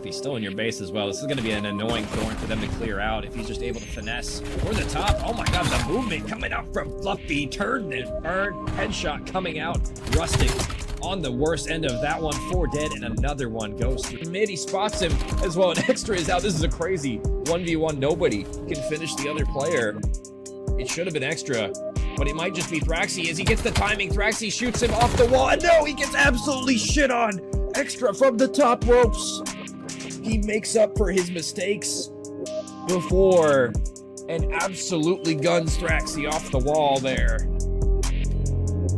Fluffy still in your base as well. This is going to be an annoying thorn for them to clear out if he's just able to finesse for the top. Oh my god, the movement coming out from Fluffy. Turned and burned. Headshot coming out. Rustic on the worst end of that one. 4 dead and another one goes through mid. He spots him as well. An extra is out. This is a crazy 1v1. Nobody can finish the other player. It should have been extra, but it might just be Thraxy as he gets the timing. Thraxy shoots him off the wall, and no, he gets absolutely shit on. Extra from the top ropes. He makes up for his mistakes before and absolutely guns Thraxy off the wall there.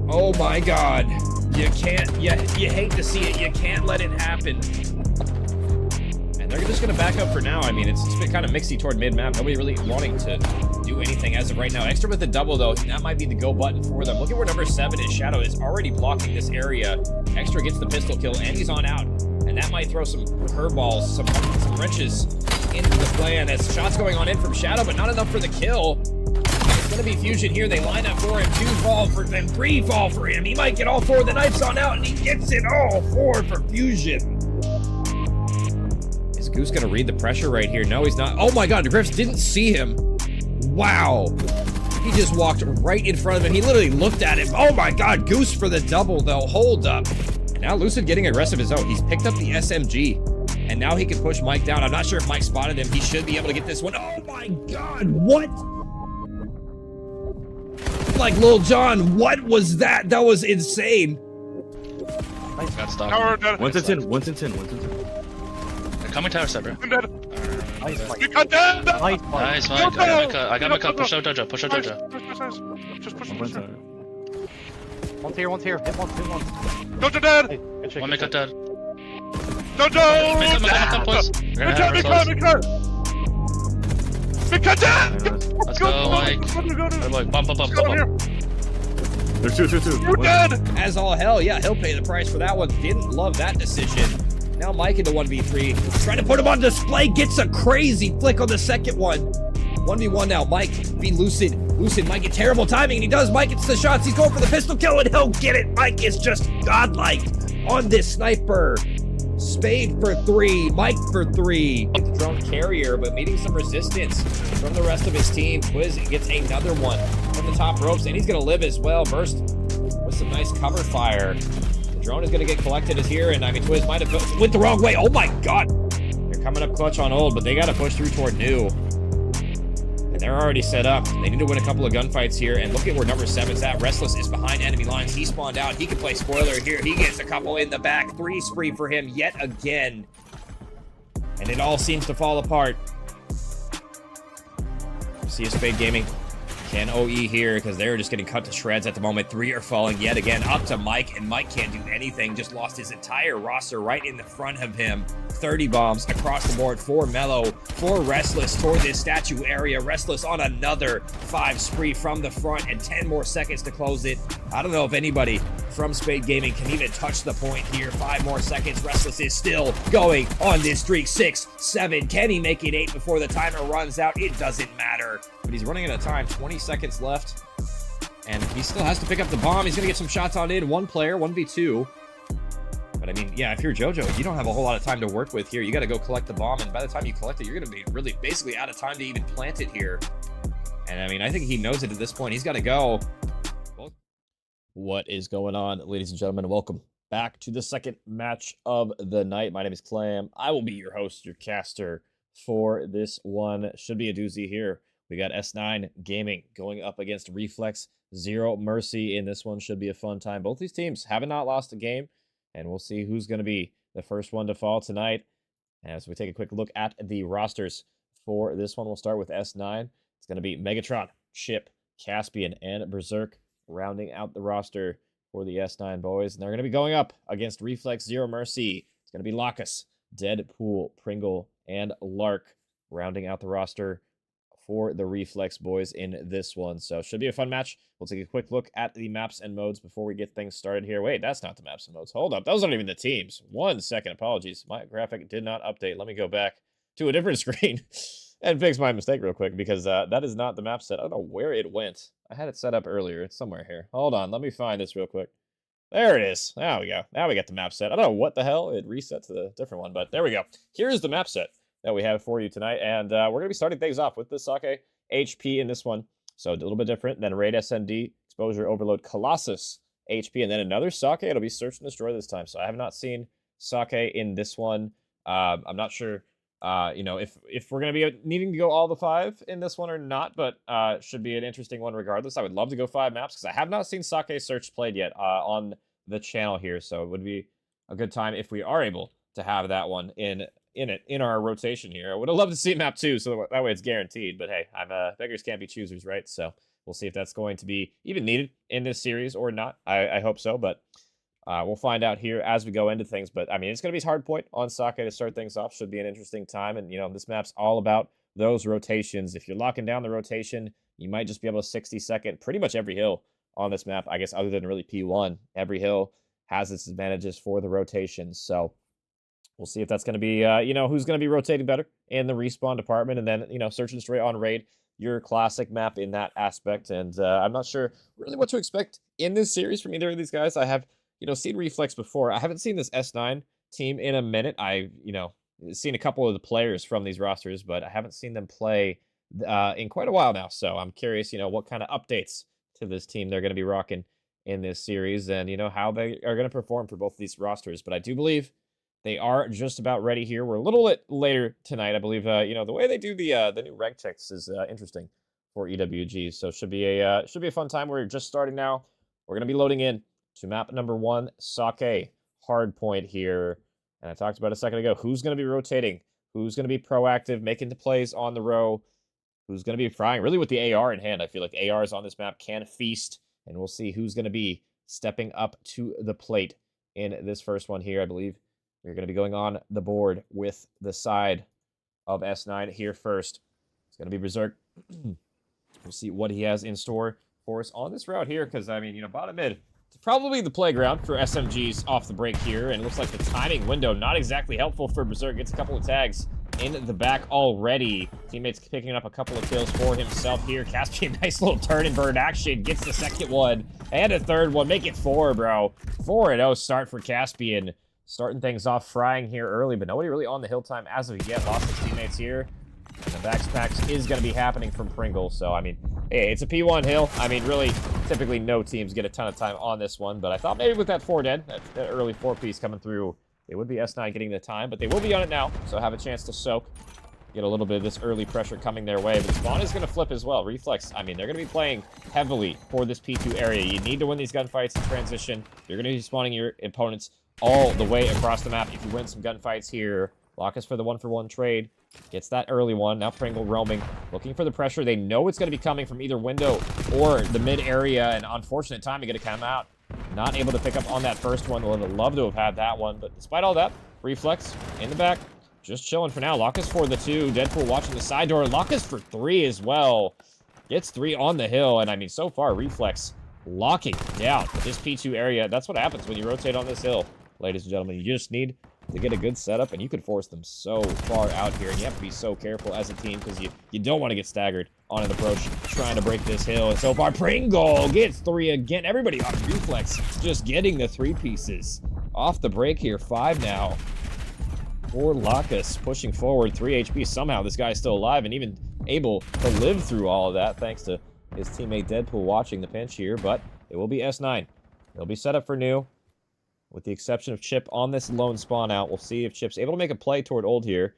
Oh my god. You can't, you hate to see it. You can't let it happen. And they're just gonna back up for now. I mean, it's been kind of mixy toward mid-map. Nobody really wanting to do anything as of right now. Extra with the double though, that might be the go button for them. Look at where number 7 is. Shadow is already blocking this area. Extra gets the pistol kill and he's on out. And that might throw some curveballs, some wrenches into the plan as shots going on in from Shadow, but not enough for the kill. It's gonna be Fusion here. They line up for him. 2 fall for him, 3 fall for him. He might get all 4. The knife's on out and he gets it all 4 for Fusion. Is Goose gonna read the pressure right here? No, he's not. Oh my god, Griffs didn't see him. Wow. He just walked right in front of him. He literally looked at him. Oh my god, Goose for the double though. Hold up. And now Lucid getting aggressive his own. He's picked up the SMG. And now he can push Mike down. I'm not sure if Mike spotted him. He should be able to get this one. Oh my god, what? Like Lil Jon, what was that? That was insane. Got stopped. 1 to 10, 1 to 10, 1 to 10. They're coming tower side, bro. Nice, Mike. You cut dead! Nice, Mike. I got my cut. Push out Dojo. Push out Dojo. Just push. One's here. Hit one. Dojo dead! Hey, good shit, One good make cut shit. dead. Dojo! Make cut, boys. We're gonna have Make ourselves. cut! Let's go, Mike. Hey, Mike, bump. There's two. You're dead! As all hell, yeah, he'll pay the price for that one. Didn't love that decision. Now Mike into 1v3. Trying to put him on display. Gets a crazy flick on the second one. 1v1 now. Mike be Lucid. Lucid might get terrible timing, and he does. Mike gets the shots. He's going for the pistol kill, and he'll get it. Mike is just godlike on this sniper. Spade for 3. Mike for 3. The drone carrier, but meeting some resistance from the rest of his team. Twiz gets another one from the top ropes, and he's going to live as well. Burst with some nice cover fire. The drone is going to get collected as here, and I mean, Twiz might have went the wrong way. Oh my god. They're coming up clutch on old, but they got to push through toward new. And they're already set up. They need to win a couple of gunfights here. And look at where number 7's at. Restless is behind enemy lines. He spawned out. He can play spoiler here. He gets a couple in the back. 3 spree for him yet again. And it all seems to fall apart. See a Spade Gaming can OE here because they're just getting cut to shreds at the moment. 3 are falling yet again up to Mike, and Mike can't do anything. Just lost his entire roster right in the front of him. 30 bombs across the board for Mellow, for Restless toward this statue area. Restless on another 5 spree from the front and 10 more seconds to close it. I don't know if anybody from Spade Gaming can even touch the point here. 5 more seconds. Restless is still going on this streak. 6, 7. Can he make it 8 before the timer runs out? It doesn't matter. But he's running out of time. 20 seconds left. And he still has to pick up the bomb. He's going to get some shots on in. 1 player, 1v2. But I mean, yeah, if you're JoJo, you don't have a whole lot of time to work with here. You got to go collect the bomb. And by the time you collect it, you're going to be really basically out of time to even plant it here. And I mean, I think he knows it at this point. He's got to go. What is going on, ladies and gentlemen? Welcome back to the second match of the night. My name is Clam. I will be your host, your caster for this one. Should be a doozy here. We got S9 Gaming going up against Reflex Zero Mercy, and this one should be a fun time. Both these teams have not lost a game, and we'll see who's going to be the first one to fall tonight. As we take a quick look at the rosters for this one, we'll start with S9. It's going to be Megatron, Chip, Caspian, and Berserk rounding out the roster for the S9 boys. And they're going to be going up against Reflex Zero Mercy. It's going to be Lacus, Deadpool, Pringle, and Lark rounding out the roster for the Reflex boys in this one. So should be a fun match. We'll take a quick look at the maps and modes before we get things started here. Wait, that's not the maps and modes. Hold up. Those aren't even the teams. 1 second. Apologies. My graphic did not update. Let me go back to a different screen and fix my mistake real quick because that is not the map set. I don't know where it went. I had it set up earlier. It's somewhere here. Hold on. Let me find this real quick. There it is. There we go. Now we got the map set. I don't know what the hell. It reset to the different one, but there we go. Here's the map set that we have for you tonight. And we're going to be starting things off with the Sake HP in this one. So a little bit different than Raid SMD, Exposure Overload Colossus HP, and then another Sake. It'll be Search and Destroy this time. So I have not seen Sake in this one. I'm not sure, you know, if we're going to be needing to go all the 5 in this one or not, but should be an interesting one regardless. I would love to go 5 maps because I have not seen Sake Search played yet on the channel here. So it would be a good time if we are able to have that one in our rotation here. I would have loved to see map 2, so that way it's guaranteed. But hey, beggars can't be choosers, right? So we'll see if that's going to be even needed in this series or not. I hope so, but we'll find out here as we go into things. But I mean, it's going to be a hard point on Sake to start things off. Should be an interesting time. And you know, this map's all about those rotations. If you're locking down the rotation, you might just be able to 60-second pretty much every hill on this map. I guess other than really P1, every hill has its advantages for the rotations. So we'll see if that's going to be, you know, who's going to be rotating better in the respawn department. And then, you know, Search and Destroy on Raid, your classic map in that aspect. And I'm not sure really what to expect in this series from either of these guys. I have, you know, seen Reflex before. I haven't seen this S9 team in a minute. I've, you know, seen a couple of the players from these rosters, but I haven't seen them play in quite a while now. So I'm curious, you know, what kind of updates to this team they're going to be rocking in this series and, you know, how they are going to perform for both of these rosters. But I do believe they are just about ready here. We're a little bit later tonight, I believe. You know, the way they do the new rank checks is interesting for EWG. So should be a fun time. We're just starting now. We're going to be loading in to map number 1, Sake Hardpoint here. And I talked about a second ago, who's going to be rotating? Who's going to be proactive, making the plays on the row? Who's going to be frying? Really with the AR in hand. I feel like ARs on this map can feast. And we'll see who's going to be stepping up to the plate in this first one here. I believe we're going to be going on the board with the side of S9 here first. It's going to be Berserk. We'll see what he has in store for us on this route here, because, I mean, you know, bottom mid, it's probably the playground for SMGs off the break here, and it looks like the timing window not exactly helpful for Berserk. Gets a couple of tags in the back already. Teammates picking up a couple of kills for himself here. Caspian, nice little turn and burn action. Gets the second one and a third one. Make it 4, bro. 4-0 start for Caspian. Starting things off frying here early, but nobody really on the hill time as of yet. Lost his teammates here. And the backpacks is going to be happening from Pringle. So, I mean, hey, it's a P1 hill. I mean, really, typically no teams get a ton of time on this one. But I thought maybe with that 4 dead, that early 4-piece coming through, it would be S9 getting the time. But they will be on it now, so have a chance to soak. Get a little bit of this early pressure coming their way. But Spawn is going to flip as well. Reflex, I mean, they're going to be playing heavily for this P2 area. You need to win these gunfights in transition. You're going to be spawning your opponents all the way across the map. If you win some gunfights here, Locus for the 1-for-1 trade. Gets that early one. Now Pringle roaming, looking for the pressure. They know it's going to be coming from either window or the mid area, and unfortunate timing going to come out. Not able to pick up on that first one. Would have loved to have had that one, but despite all that, Reflex in the back, just chilling for now. Locus for the 2. Deadpool watching the side door. Locus for 3 as well. Gets 3 on the hill, and I mean, so far, Reflex locking down this P2 area. That's what happens when you rotate on this hill, ladies and gentlemen. You just need to get a good setup, and you can force them so far out here, and you have to be so careful as a team because you don't want to get staggered on an approach trying to break this hill. And so far, Pringle gets 3 again. Everybody on Reflex just getting the 3 pieces off the break here. 5 now for Locus, pushing forward. 3 HP. Somehow this guy's still alive and even able to live through all of that thanks to his teammate Deadpool watching the pinch here, but it will be S9. They'll be set up for new, with the exception of Chip on this lone spawn out. We'll see if Chip's able to make a play toward Old here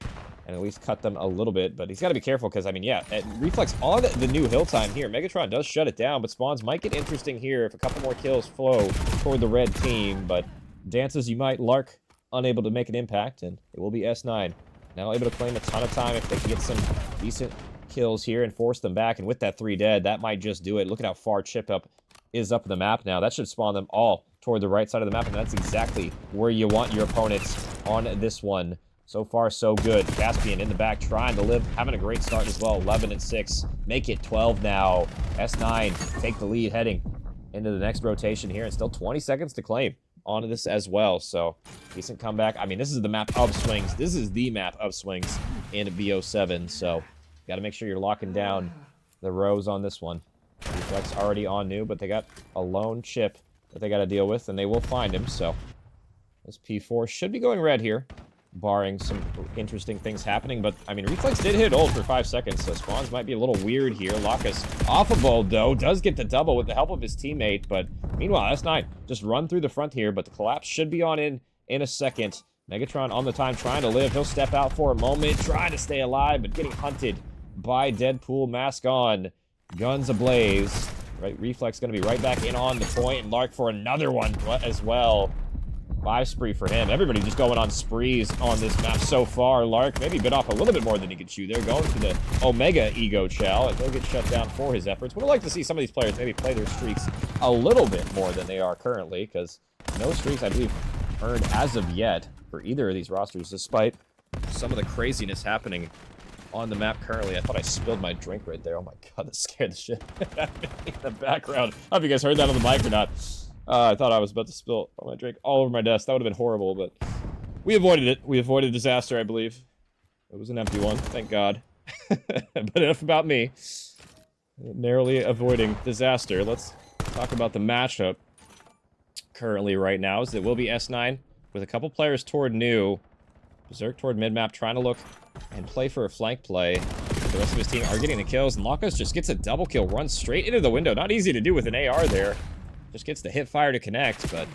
and at least cut them a little bit, but he's got to be careful because, I mean, yeah, Reflex on the new hill time here. Megatron does shut it down, but spawns might get interesting here if a couple more kills flow toward the red team, but dances you might lark, unable to make an impact, and it will be S9. Now able to claim a ton of time if they can get some decent kills here and force them back, and with that 3 dead, that might just do it. Look at how far Chip is up the map now. That should spawn them all toward the right side of the map, and that's exactly where you want your opponents on this one. So far, so good. Caspian in the back, trying to live, having a great start as well. 11 and 6, make it 12 now. S9 take the lead, heading into the next rotation here, and still 20 seconds to claim onto this as well. So decent comeback. I mean, this is the map of swings. This is the map of swings in BO7. So got to make sure you're locking down the rows on this one. Reflex already on new, but they got a lone Chip that they got to deal with, and they will find him. So this P4 should be going red here, barring some interesting things happening. But I mean, Reflex did hit ult for 5 seconds, so spawns might be a little weird here. Locus off a bolt though, does get the double with the help of his teammate. But meanwhile, S9 just run through the front here, but the collapse should be on in a second. Megatron on the time, trying to live. He'll step out for a moment, trying to stay alive, but getting hunted by Deadpool. Mask on, guns ablaze. Right, Reflex going to be right back in on the point, and Lark for another one as well. 5 spree for him. Everybody just going on sprees on this map so far. Lark maybe bit off a little bit more than he could chew there, going for the Omega Ego Chow, and he'll get shut down for his efforts. Would have liked to see some of these players maybe play their streaks a little bit more than they are currently, because no streaks, I believe, earned as of yet for either of these rosters, despite some of the craziness happening on the map currently. I thought I spilled my drink right there. Oh my god, that scared the shit out of me in the background. I hope you guys heard that on the mic or not. I thought I was about to spill my drink all over my desk. That would have been horrible, but we avoided it. We avoided disaster, I believe. It was an empty one, thank god. But enough about me. Narrowly avoiding disaster. Let's talk about the matchup currently right now. Is it will be S9 with a couple players toward new. Berserk toward mid-map, trying to look and play for a flank play. The rest of his team are getting the kills, and Locos just gets a double kill, runs straight into the window. Not easy to do with an AR there. Just gets the hip fire to connect, but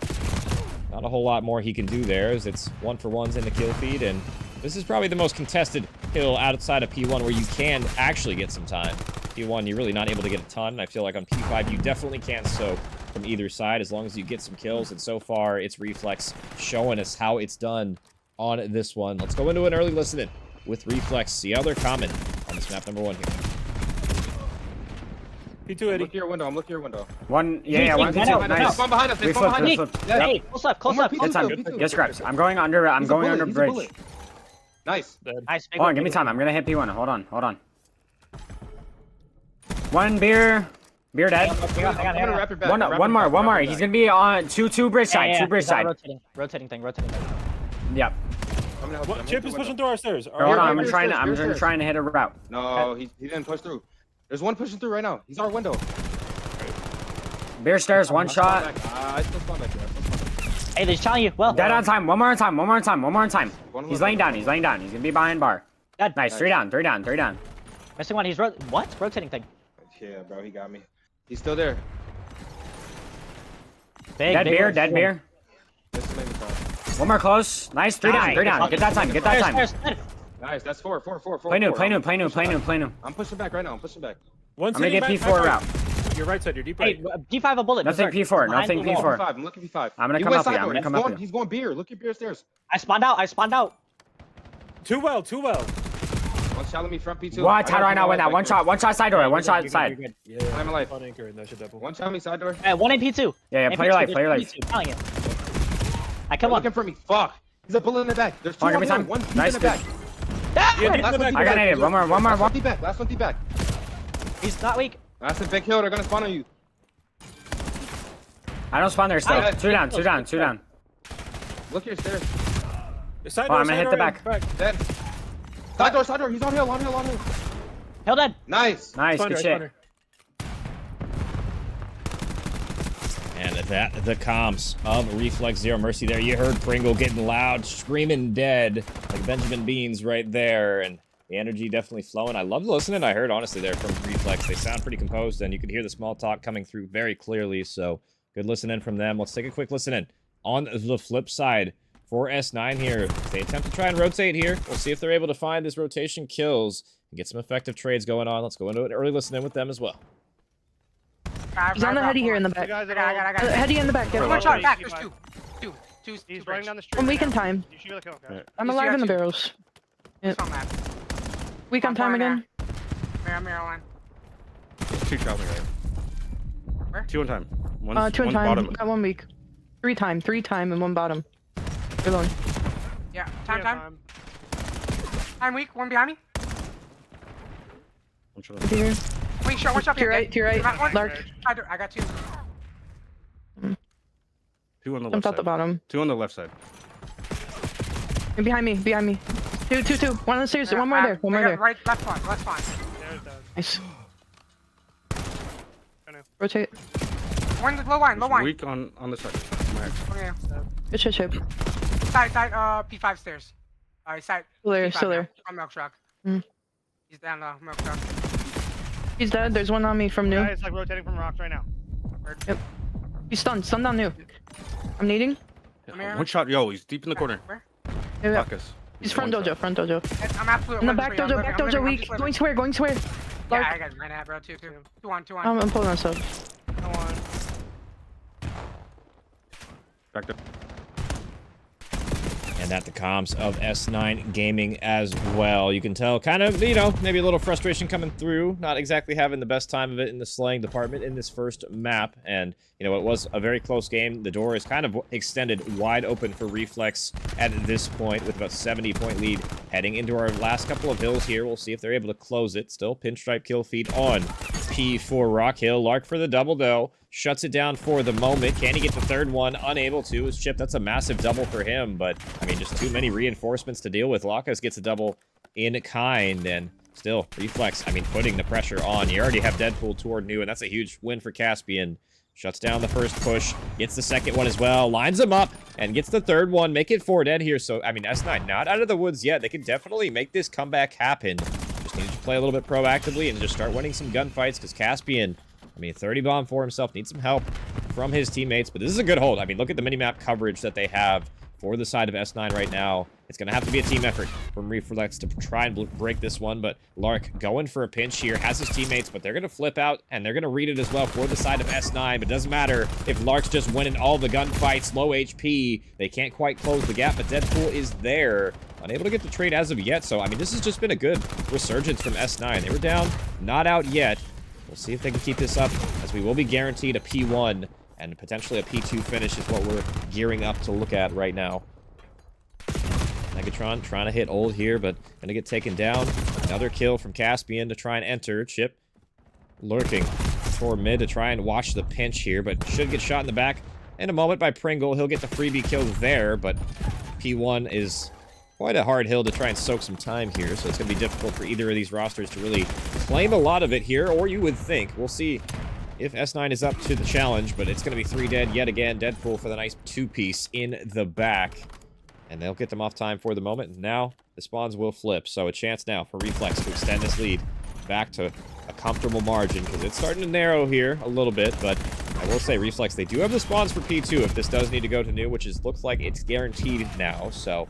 not a whole lot more he can do there, as it's 1-for-1s in the kill feed, and this is probably the most contested kill outside of P1 where you can actually get some time. P1, you're really not able to get a ton. I feel like on P5, you definitely can soak from either side as long as you get some kills, and so far, it's Reflex showing us how it's done on this one. Let's go into an early listen-in with Reflex, see how they're coming on this map number 1 here. P2, Eddie. Look at your window. I'm looking at your window. One, yeah, one P2. Nice. Spawn behind us. They We spawn flipped, behind we us. flipped. Yeah. Yep. Hey, close left, close left. Good time. P2. Get scraps. I'm going under He's a bullet, bridge. bullet. Nice. Nice. Big Hold on, one, give me big time. I'm gonna hit P1. Hold on. One beer. Beer dead. one. I'm gonna wrap it back. One more. He's gonna be on two bridge side. Yeah, Two bridge he's on side. rotating thing. Yep. What, Chip is pushing through our stairs. Hold on, I'm Beer trying stairs. to hit a route. No, he didn't push through. There's one pushing through right now. He's our window. Beer stairs, one shot. I still spawn back there. Hey, they're telling you. Well, Dead on time. One more time. He's laying down. He's gonna be behind bar. Dead. Nice. Three down. Missing one. He's what? Rotating thing. Yeah, bro, he got me. He's still there. Dead beer. This is maybe five. One more close. Nice. Three down. Get that time. Stairs, dead. Nice, that's four. Play new. I'm pushing back right now. I'm pushing back. One I'm gonna get P4 route. Your right side, your deep Hey, right. D5 a bullet. Nothing Berserk. P4. Behind Nothing the wall. P4. I'm looking P5. I'm gonna He come went up here. sideways. He's going beer. Look at beer stairs. I spawned out. Too well. One shot at me front P2. What? How do I not win that? One shot side door. One shot side. You're good. Yeah. I'm alive. Fun anchor in that shit, double. One shot at me side door. Hey, one in P2. Yeah, In play your P2, life. P2, telling you. I Come come on. looking for me. Fuck. He's a bullet in the back. There's two Give on me him. time. One deep Nice, in the back. Yeah, Last one deep I got back. it. One more. Last one deep back. Last one deep back. He's not weak. Last one big hill. They're gonna spawn on you. I don't spawn there still. Alright. Two down. Look at your stairs. Side Oh, door, I'm gonna side hit the door, back. Dead. Side door. He's on hill. Hell dead. Nice. Nice. Good shit. And at that, the comms of Reflex Zero Mercy there. You heard Pringle getting loud, screaming dead, like Benjamin Beans right there, and the energy definitely flowing. I love listening. I heard, honestly, there from Reflex. They sound pretty composed, and you could hear the small talk coming through very clearly, so good listening from them. Let's take a quick listen in. On the flip side, for S9 here, they attempt to try and rotate here. We'll see if they're able to find this rotation kills and get some effective trades going on. Let's go into an early listen in with them as well. He's on the heady here in the back. I got it. Heady in the back. Get One him. shot back. There's two. He's running down the street. I'm weak in time. You should be looking okay. I'm He's alive here in the too. barrels. Yeah. It's on that. Weak on time again. Maryland. Two traveling right. Where? Two on time. One's, Two in one's time. bottom. Got 1 week. Three time, and one bottom. Good one. Yeah. Time. Weak. One behind me. Here. Wait, shot. One shot. To your right. One. Lark. I got two. Two on the left Jumped out the side. bottom. Two on the left side. And behind me. Two. One on the stairs. One more there. One more there. Right. Left one. Nice. Rotate. One low wine, low wine. Weak on the side. Okay. Good shit, ship. Side, P5 stairs. Side. Still there, P5 still now. there. On milk truck. Mm. He's down low, milk truck. He's dead. There's one on me from new. Guys, like rotating from rocks right now. He's stunned. Stunned on new. I'm needing. One shot. Yo, he's deep in the corner. Where? Yeah, yeah. Focus. He's front dojo. Front dojo. I'm absolutely. In the back dojo. Back dojo. Weak. Going square. Going square. Yeah, I got mine, bro. Two on. I'm pulling on sub. No one. Back there. And at the comms of S9 Gaming as well. You can tell kind of, you know, maybe a little frustration coming through. Not exactly having the best time of it in the slaying department in this first map. And, you know, it was a very close game. The door is kind of extended wide open for Reflex at this point with about 70-point lead heading into our last couple of hills here. We'll see if they're able to close it. Still pinstripe kill feed on P4 Rock Hill. Lark for the double though. Shuts it down for the moment. Can he get the third one? Unable to. His chip, that's a massive double for him. But, I mean, just too many reinforcements to deal with. Lacus gets a double in kind. And still, Reflex, I mean, putting the pressure on. You already have Deadpool toward new, and that's a huge win for Caspian. Shuts down the first push. Gets the second one as well. Lines him up and gets the third one. Make it 4 dead here. So, I mean, S9 not out of the woods yet. They can definitely make this comeback happen. Just need to play a little bit proactively and just start winning some gunfights because Caspian... I mean, 30 bomb for himself. Needs some help from his teammates, but this is a good hold. I mean, look at the minimap coverage that they have for the side of S9 right now. It's going to have to be a team effort from Reflex to try and break this one, but Lark going for a pinch here, has his teammates, but they're going to flip out, and they're going to read it as well for the side of S9, but it doesn't matter if Lark's just winning all the gunfights, low HP. They can't quite close the gap, but Deadpool is there. Unable to get the trade as of yet, so, I mean, this has just been a good resurgence from S9. They were down, not out yet. We'll see if they can keep this up, as we will be guaranteed a P1 and potentially a P2 finish is what we're gearing up to look at right now. Megatron trying to hit old here, but gonna get taken down. Another kill from Caspian to try and enter. Chip lurking toward mid to try and watch the pinch here, but should get shot in the back in a moment by Pringle. He'll get the freebie kill there, but P1 is... quite a hard hill to try and soak some time here, so it's going to be difficult for either of these rosters to really claim a lot of it here, or you would think. We'll see if S9 is up to the challenge, but it's going to be 3 dead yet again. Deadpool for the nice 2-piece in the back, and they'll get them off time for the moment. And now the spawns will flip, so a chance now for Reflex to extend this lead back to a comfortable margin, because it's starting to narrow here a little bit, but I will say Reflex, they do have the spawns for P2 if this does need to go to new, which looks like it's guaranteed now, so...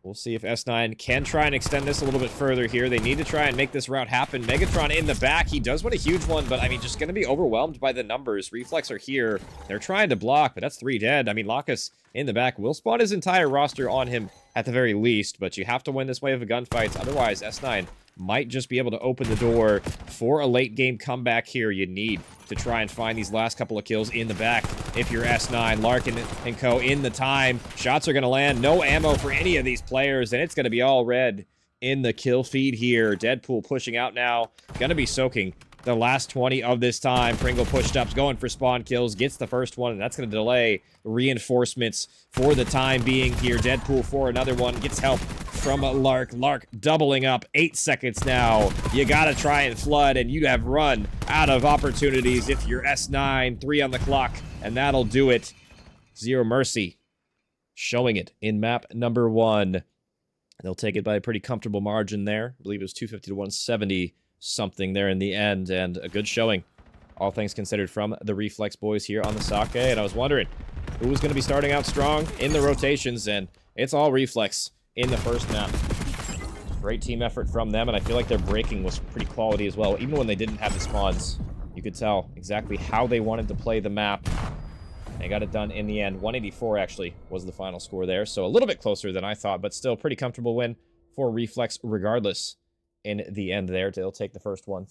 we'll see if S9 can try and extend this a little bit further here. They need to try and make this route happen. Megatron in the back. He does win a huge one, but, I mean, just going to be overwhelmed by the numbers. Reflex are here. They're trying to block, but that's 3 dead. I mean, Lacus in the back will spawn his entire roster on him at the very least, but you have to win this wave of gunfights. Otherwise, S9 might just be able to open the door for a late-game comeback here. You need to try and find these last couple of kills in the back. If you're S9, Larkin and co in the time, shots are going to land. No ammo for any of these players, and it's going to be all red in the kill feed here. Deadpool pushing out now. Going to be soaking the last 20 of this time. Pringle pushed up, going for spawn kills, gets the first one, and that's going to delay reinforcements for the time being here. Deadpool for another one, gets help from Lark. Lark doubling up, 8 seconds now. You gotta try and flood, and you have run out of opportunities if you're S9, 3 on the clock, and that'll do it. Zero mercy, showing it in map number 1. They'll take it by a pretty comfortable margin there. I believe it was 250 to 170 something there in the end, and a good showing, all things considered, from the Reflex boys here on the Sake. And I was wondering who was going to be starting out strong in the rotations, and it's all Reflex in the first map. Great team effort from them, and I feel like their breaking was pretty quality as well. Even when they didn't have the spawns, you could tell exactly how they wanted to play the map. They got it done in the end. 184 actually was the final score there, so a little bit closer than I thought, but still pretty comfortable win for Reflex regardless. In the end there, they'll take the first one.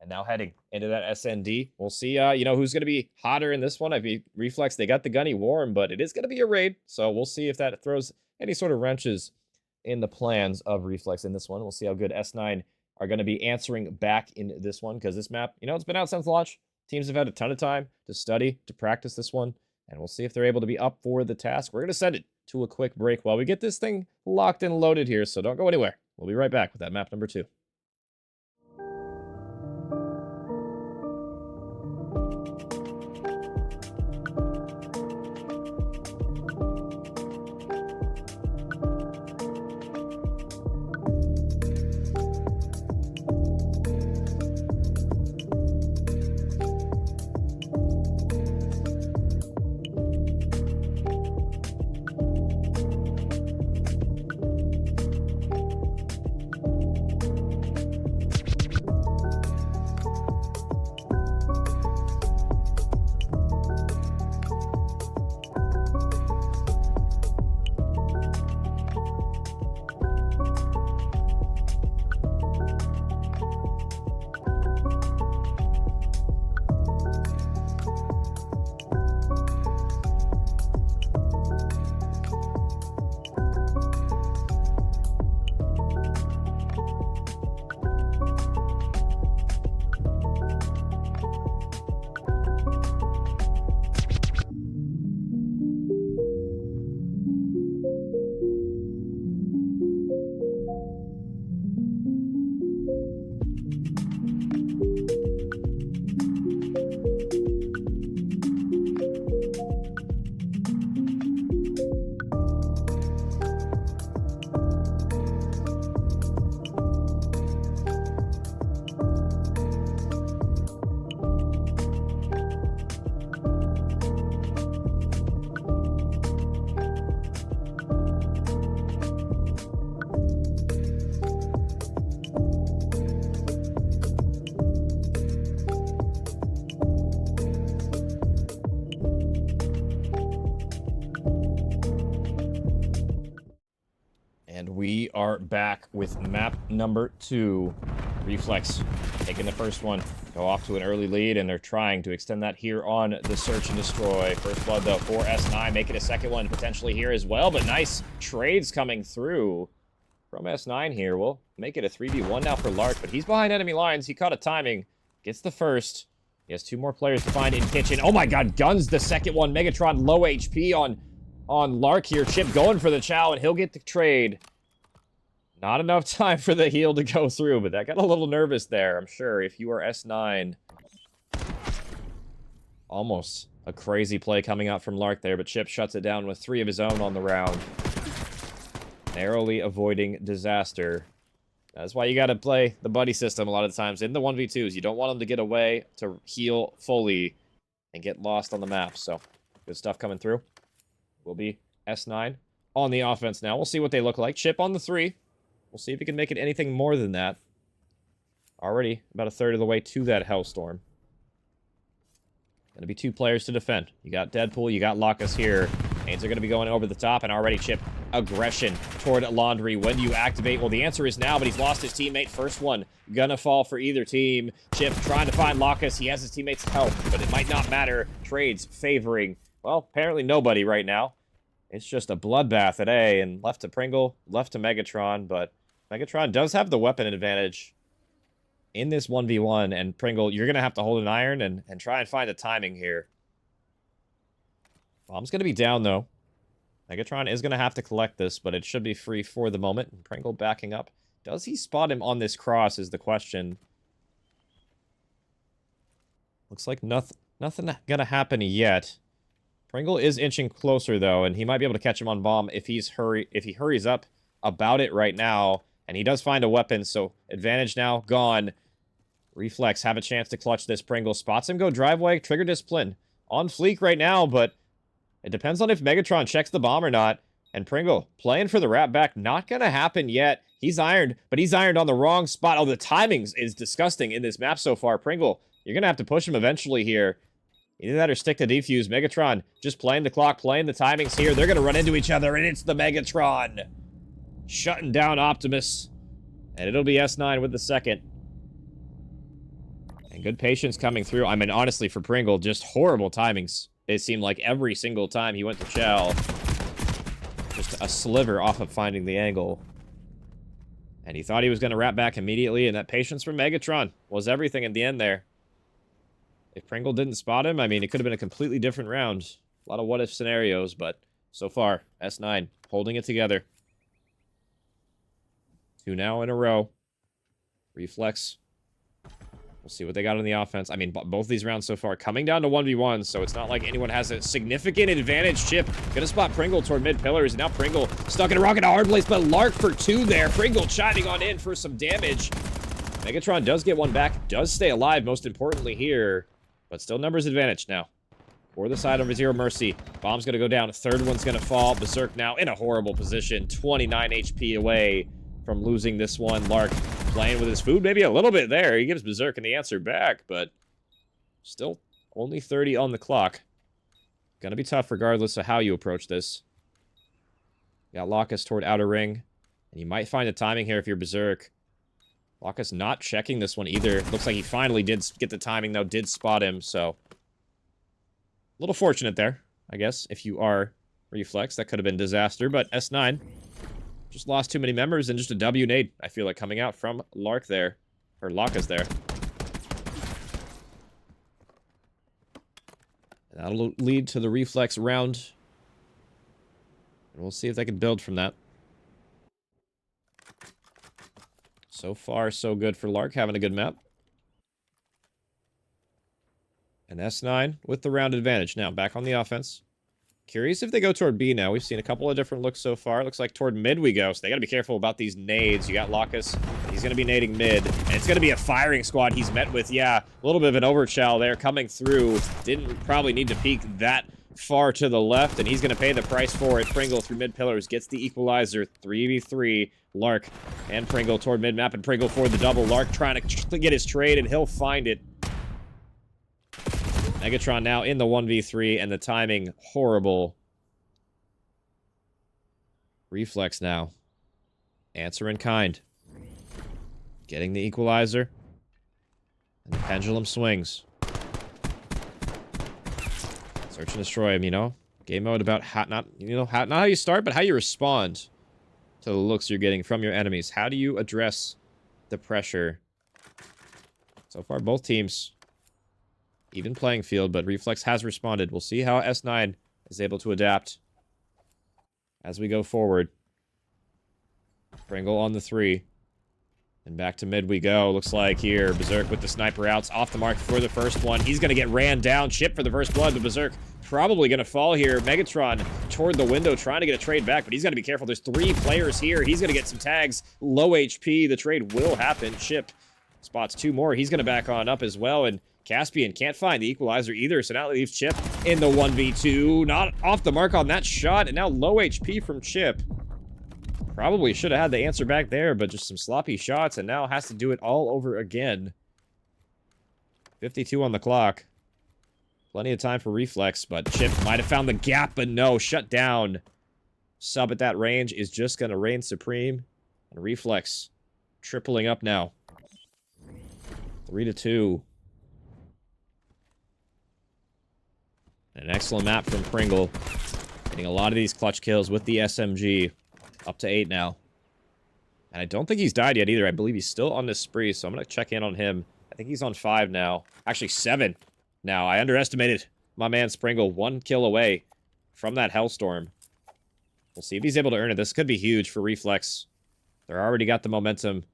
And now heading into that SND. We'll see, you know, who's going to be hotter in this one. I mean, Reflex, they got the gunny warm, but it is going to be a raid. So we'll see if that throws any sort of wrenches in the plans of Reflex in this one. We'll see how good S9 are going to be answering back in this one, because this map, you know, it's been out since launch. Teams have had a ton of time to study, to practice this one, and we'll see if they're able to be up for the task. We're going to send it to a quick break while we get this thing locked and loaded here, so don't go anywhere. We'll be right back with that map number 2. We are back with map number 2. Reflex taking the first one. Go off to an early lead, and they're trying to extend that here on the search and destroy. First blood, though, for S9. Make it a second one potentially here as well, but nice trades coming through from S9 here. We'll make it a 3v1 now for Lark, but he's behind enemy lines. He caught a timing. Gets the first. He has 2 more players to find in kitchen. Oh my god, guns the second one. Megatron low HP on Lark here. Chip going for the chow, and he'll get the trade. Not enough time for the heal to go through, but that got a little nervous there, I'm sure, if you are S9. Almost a crazy play coming out from Lark there, but Chip shuts it down with 3 of his own on the round. Narrowly avoiding disaster. That's why you gotta play the buddy system a lot of the times in the 1v2s. You don't want them to get away to heal fully and get lost on the map, so good stuff coming through. Will be S9 on the offense now. We'll see what they look like. Chip on the 3. We'll see if he can make it anything more than that. Already about a third of the way to that Hellstorm. Gonna be 2 players to defend. You got Deadpool, you got Lockus here. Ains are gonna be going over the top, and already Chip aggression toward Laundry. When do you activate? Well, the answer is now, but he's lost his teammate. First one gonna fall for either team. Chip trying to find Lockus. He has his teammate's help, but it might not matter. Trades favoring, well, apparently nobody right now. It's just a bloodbath at A, and left to Pringle, left to Megatron, but Megatron does have the weapon advantage in this 1v1, and Pringle, you're going to have to hold an iron and try and find the timing here. Bomb's going to be down, though. Megatron is going to have to collect this, but it should be free for the moment. And Pringle backing up. Does he spot him on this cross is the question. Looks like nothing going to happen yet. Pringle is inching closer, though, and he might be able to catch him on bomb if he hurries up about it right now. And he does find a weapon, so advantage now gone. Reflex have a chance to clutch this. Pringle spots him, go driveway, trigger discipline. On fleek right now, but it depends on if Megatron checks the bomb or not. And Pringle playing for the wrap back, not going to happen yet. He's ironed, but he's ironed on the wrong spot. Oh, the timings is disgusting in this map so far. Pringle, you're going to have to push him eventually here. Either that or stick to defuse. Megatron just playing the clock, playing the timings here. They're going to run into each other, and it's the Megatron shutting down Optimus. And it'll be S9 with the second. And good patience coming through. I mean, honestly, for Pringle, just horrible timings. It seemed like every single time he went to Chow, just a sliver off of finding the angle. And he thought he was going to wrap back immediately, and that patience from Megatron was everything in the end there. If Pringle didn't spot him, I mean, it could have been a completely different round. A lot of what-if scenarios, but so far, S9 holding it together. 2 now in a row. Reflex. We'll see what they got on the offense. I mean, both these rounds so far coming down to 1v1, so it's not like anyone has a significant advantage. Chip gonna spot Pringle toward mid pillars, and now Pringle stuck in a rock in a hard place, but Lark for 2 there. Pringle chiming on in for some damage. Megatron does get one back, does stay alive, most importantly here, but still numbers advantage now. For the side over Zero Mercy. Bomb's gonna go down, 3rd one's gonna fall. Berserk now in a horrible position, 29 HP away from losing this one. Lark playing with his food maybe a little bit there. He gives Berserk the answer back, but still only 30 on the clock. Gonna be tough regardless of how you approach this. Got Lockus toward outer ring, and you might find the timing here if you're Berserk. Lockus not checking this one either. Looks like he finally did get the timing, though, did spot him, so a little fortunate there, I guess, if you are Reflex. That could have been disaster, but S9 just lost too many members and just a W nade, I feel like, coming out from Lark there. Or Lockus there. And that'll lead to the Reflex round. And we'll see if they can build from that. So far, so good for Lark, having a good map. And S9 with the round advantage. Now, back on the offense. Curious if they go toward B now. We've seen a couple of different looks so far. Looks like toward mid we go, so they gotta be careful about these nades. You got Lockus. He's gonna be nading mid. And it's gonna be a firing squad he's met with. Yeah, a little bit of an overshell there coming through. Didn't probably need to peek that far to the left, and he's gonna pay the price for it. Pringle through mid pillars gets the equalizer. 3v3. Lark and Pringle toward mid map, and Pringle for the double. Lark trying to get his trade, and he'll find it. Megatron now in the 1v3, and the timing horrible. Reflex now. Answer in kind. Getting the equalizer. And the pendulum swings. Search and destroy him, you know? Game mode about how, not how you start, but how you respond to the looks you're getting from your enemies. How do you address the pressure? So far, both teams, even playing field, but Reflex has responded. We'll see how S9 is able to adapt as we go forward. Pringle on the 3. And back to mid we go. Looks like here, Berserk with the sniper outs off the mark for the first one. He's going to get ran down. Chip for the first blood, but Berserk probably going to fall here. Megatron toward the window trying to get a trade back, but he's got to be careful. There's 3 players here. He's going to get some tags. Low HP. The trade will happen. Chip spots 2 more. He's going to back on up as well, and Caspian can't find the equalizer either, so now it leaves Chip in the 1v2. Not off the mark on that shot, and now low HP from Chip. Probably should have had the answer back there, but just some sloppy shots, and now has to do it all over again. 52 on the clock. Plenty of time for Reflex, but Chip might have found the gap, but no, shut down. Sub at that range is just going to reign supreme. And Reflex tripling up now. 3-2. An excellent map from Pringle. Getting a lot of these clutch kills with the SMG. Up to 8 now. And I don't think he's died yet either. I believe he's still on this spree, so I'm going to check in on him. I think he's on 5 now. Actually, 7 now. I underestimated my man Springle. 1 kill away from that Hellstorm. We'll see if he's able to earn it. This could be huge for Reflex. They're already got the momentum.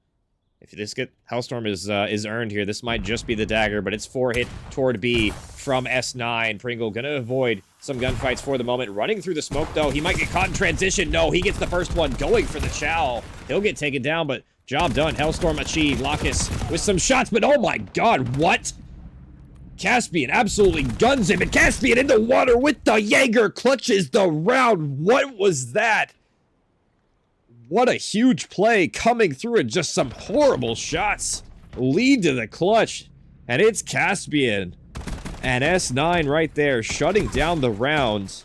If this Hellstorm is earned here, this might just be the dagger, but it's 4 hit toward B from S9. Pringle gonna avoid some gunfights for the moment. Running through the smoke, though. He might get caught in transition. No, he gets the first one going for the Chow. He'll get taken down, but job done. Hellstorm achieved. Locus with some shots, but oh my god, what? Caspian absolutely guns him, and Caspian in the water with the Jaeger clutches the round. What was that? What a huge play coming through and just some horrible shots. Lead to the clutch. And it's Caspian. And S9 right there shutting down the round.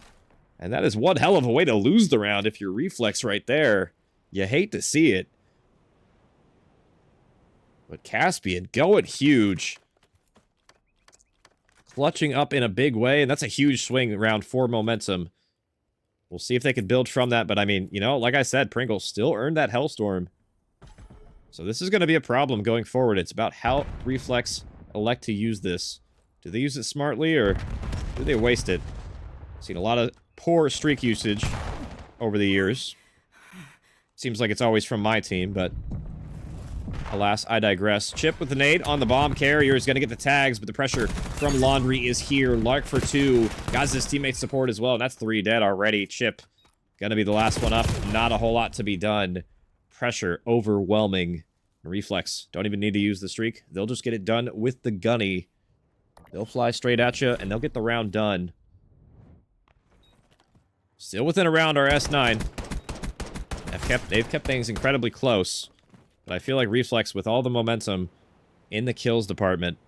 And that is one hell of a way to lose the round if you're Reflex right there. You hate to see it. But Caspian going huge. Clutching up in a big way. And that's a huge swing round for momentum. We'll see if they can build from that, but I mean, you know, like I said, Pringle still earned that Hellstorm. So this is going to be a problem going forward. It's about how Reflex elect to use this. Do they use it smartly, or do they waste it? Seen a lot of poor streak usage over the years. Seems like it's always from my team, but alas, I digress. Chip with the nade on the bomb carrier is going to get the tags, but the pressure from Laundry is here. Lark for 2. Got his teammates support as well, and that's 3 dead already. Chip going to be the last one up. Not a whole lot to be done. Pressure overwhelming. Reflex don't even need to use the streak. They'll just get it done with the gunny. They'll fly straight at you, and they'll get the round done. Still within a round, our S9. They've kept things incredibly close. But I feel like Reflex, with all the momentum in the kills department.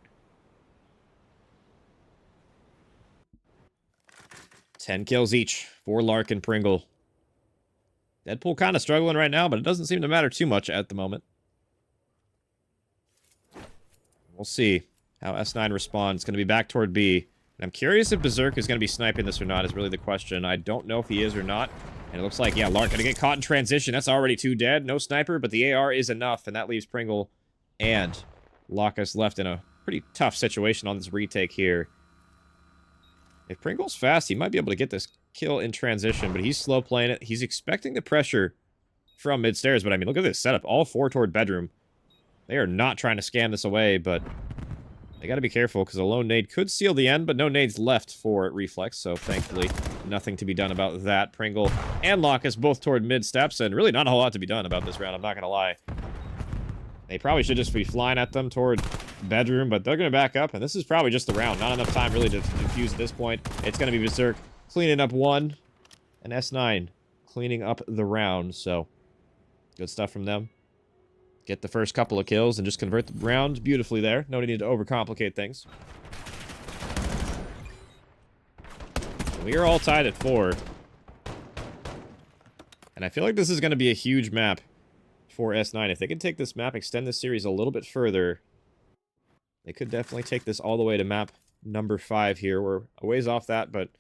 10 kills each for Lark and Pringle. Deadpool kind of struggling right now, but it doesn't seem to matter too much at the moment. We'll see how S9 responds. It's going to be back toward B. And I'm curious if Berserk is going to be sniping this or not is really the question. I don't know if he is or not. And it looks like, yeah, Lark gonna get caught in transition. That's already 2 dead. No sniper, but the AR is enough, and that leaves Pringle and Locus left in a pretty tough situation on this retake here. If Pringle's fast, he might be able to get this kill in transition, but he's slow playing it. He's expecting the pressure from mid-stairs, but I mean, look at this setup. All 4 toward bedroom. They are not trying to scam this away, but they gotta be careful, because a lone nade could seal the end, but no nades left for Reflex, so thankfully, nothing to be done about that. Pringle and Locus both toward mid steps, and really not a whole lot to be done about this round, I'm not gonna lie. They probably should just be flying at them toward bedroom, but they're gonna back up, and this is probably just the round. Not enough time really to defuse at this point. It's gonna be Berserk cleaning up 1, and S9 cleaning up the round, so good stuff from them. Get the first couple of kills and just convert the round beautifully there. No need to overcomplicate things. We are all tied at 4. And I feel like this is going to be a huge map for S9. If they can take this map, extend this series a little bit further, they could definitely take this all the way to map number 5 here. We're a ways off that, but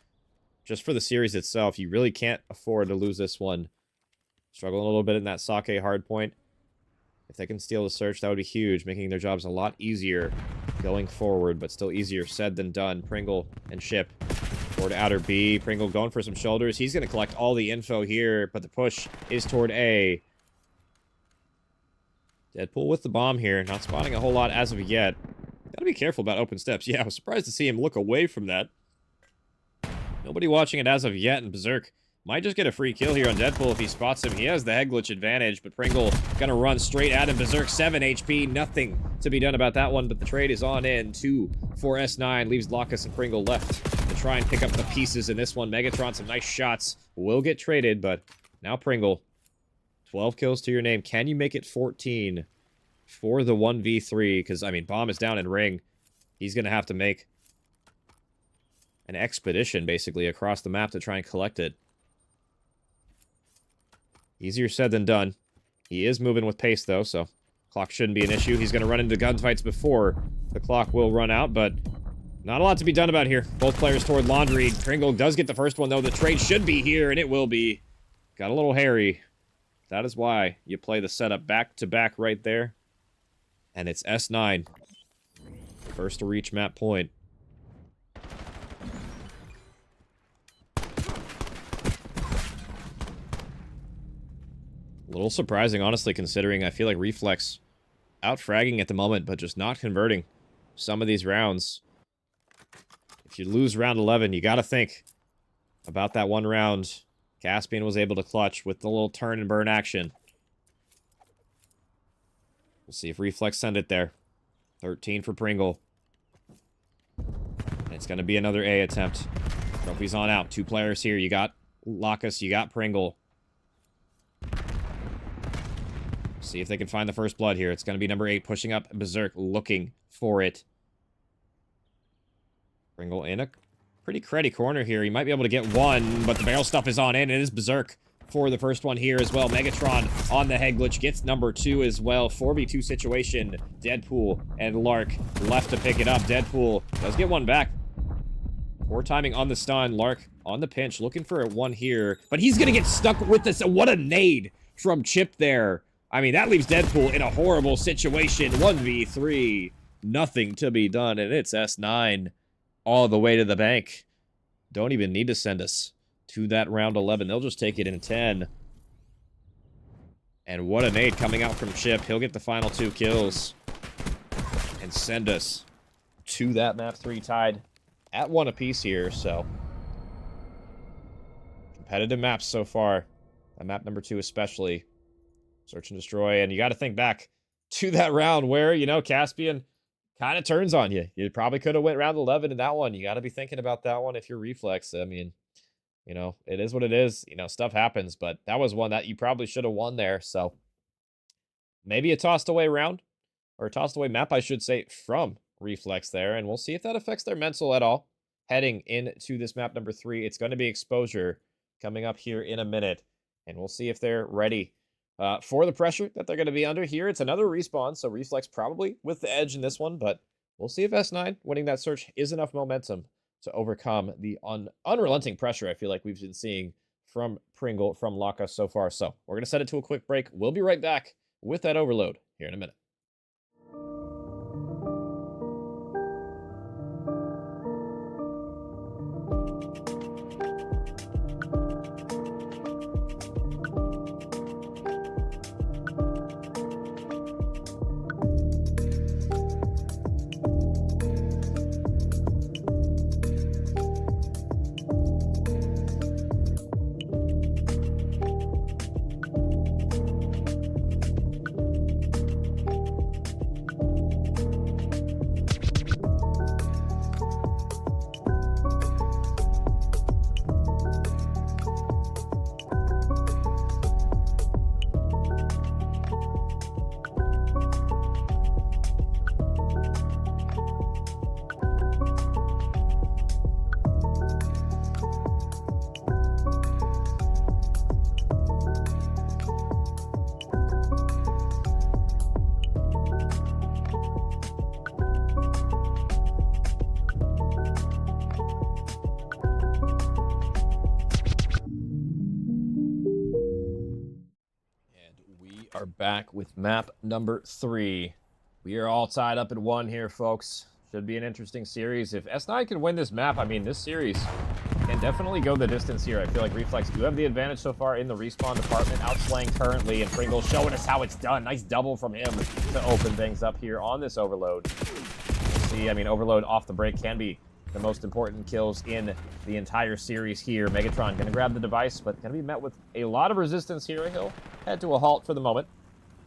just for the series itself, you really can't afford to lose this one. Struggling a little bit in that Sake hardpoint. If they can steal the search, that would be huge, making their jobs a lot easier going forward, but still easier said than done. Pringle and Ship toward outer B. Pringle going for some shoulders. He's going to collect all the info here, but the push is toward A. Deadpool with the bomb here. Not spotting a whole lot as of yet. Gotta be careful about open steps. Yeah, I was surprised to see him look away from that. Nobody watching it as of yet, and Berserk might just get a free kill here on Deadpool if he spots him. He has the head glitch advantage, but Pringle gonna run straight at him. Berserk 7 HP, nothing to be done about that one, but the trade is on in. 2 for S9, leaves Locus and Pringle left to try and pick up the pieces in this one. Megatron, some nice shots, will get traded, but now Pringle. 12 kills to your name. Can you make it 14 for the 1v3? Because, I mean, Bomb is down in ring. He's gonna have to make an expedition, basically, across the map to try and collect it. Easier said than done. He is moving with pace, though, so clock shouldn't be an issue. He's going to run into gunfights before the clock will run out, but not a lot to be done about here. Both players toward Laundry. Pringle does get the first one, though. The trade should be here, and it will be. Got a little hairy. That is why you play the setup back-to-back right there. And it's S9. First to reach map point. A little surprising, honestly, considering I feel like Reflex out-fragging at the moment, but just not converting some of these rounds. If you lose round 11, you gotta think about that one round Caspian was able to clutch with the little turn and burn action. We'll see if Reflex send it there. 13 for Pringle. And it's gonna be another A attempt. Trophy's on out. 2 players here. You got Locus, you got Pringle. See if they can find the first blood here. It's going to be number 8 pushing up. Berserk looking for it. Pringle in a pretty cruddy corner here. He might be able to get one, but the barrel stuff is on in. It is Berserk for the first one here as well. Megatron on the head glitch gets number 2 as well. 4v2 situation. Deadpool and Lark left to pick it up. Deadpool does get one back. Poor timing on the stun. Lark on the pinch looking for a one here, but he's going to get stuck with this. What a nade from Chip there. I mean, that leaves Deadpool in a horrible situation. 1v3. Nothing to be done, and it's S9 all the way to the bank. Don't even need to send us to that round 11. They'll just take it in 10. And what a nade coming out from Chip. He'll get the final 2 kills and send us to that map 3 tied at 1 apiece here, so competitive maps so far. And map number 2 especially. Search and destroy, and you got to think back to that round where, you know, Caspian kind of turns on you. You probably could have went round 11 in that one. You got to be thinking about that one if you're Reflex. I mean, you know, it is what it is. You know, stuff happens, but that was one that you probably should have won there. So maybe a tossed away round, or a tossed away map, I should say, from Reflex there, and we'll see if that affects their mental at all. Heading into this map number 3, it's going to be Exposure coming up here in a minute, and we'll see if they're ready for the pressure that they're going to be under here. It's another respawn, so Reflex probably with the edge in this one, but we'll see if S9 winning that search is enough momentum to overcome the unrelenting pressure I feel like we've been seeing from Pringle, from Laka so far. So we're going to set it to a quick break. We'll be right back with that overload here in a minute. back with map number 3. We are all tied up at 1 here, folks. Should be an interesting series. If S9 can win this map, I mean, this series can definitely go the distance here. I feel like Reflex do have the advantage so far in the respawn department. Outslaying currently, and Pringle showing us how it's done. Nice double from him to open things up here on this Overload. See, I mean, Overload off the break can be the most important kills in the entire series here. Megatron gonna grab the device, but gonna be met with a lot of resistance here. He'll head to a halt for the moment.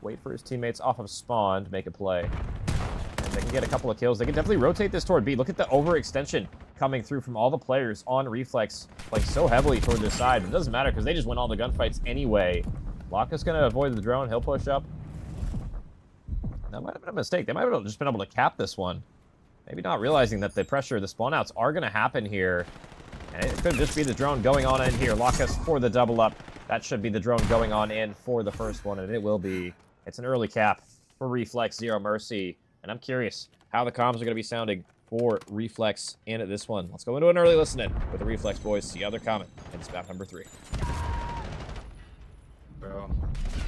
Wait for his teammates off of spawn to make a play. And they can get a couple of kills. They can definitely rotate this toward B. Look at the overextension coming through from all the players on Reflex, playing so heavily toward this side. It doesn't matter because they just win all the gunfights anyway. Laka's gonna avoid the drone. He'll push up. That might have been a mistake. They might have just been able to cap this one. Maybe not realizing that the pressure, the spawn outs are going to happen here. And it could just be the drone going on in here. Laka's for the double up. That should be the drone going on in for the first one, and it will be. It's an early cap for Reflex, Zero Mercy. And I'm curious how the comms are going to be sounding for Reflex in this one. Let's go into an early listen-in with the Reflex boys. See how they're coming. And it's map number 3. Bro.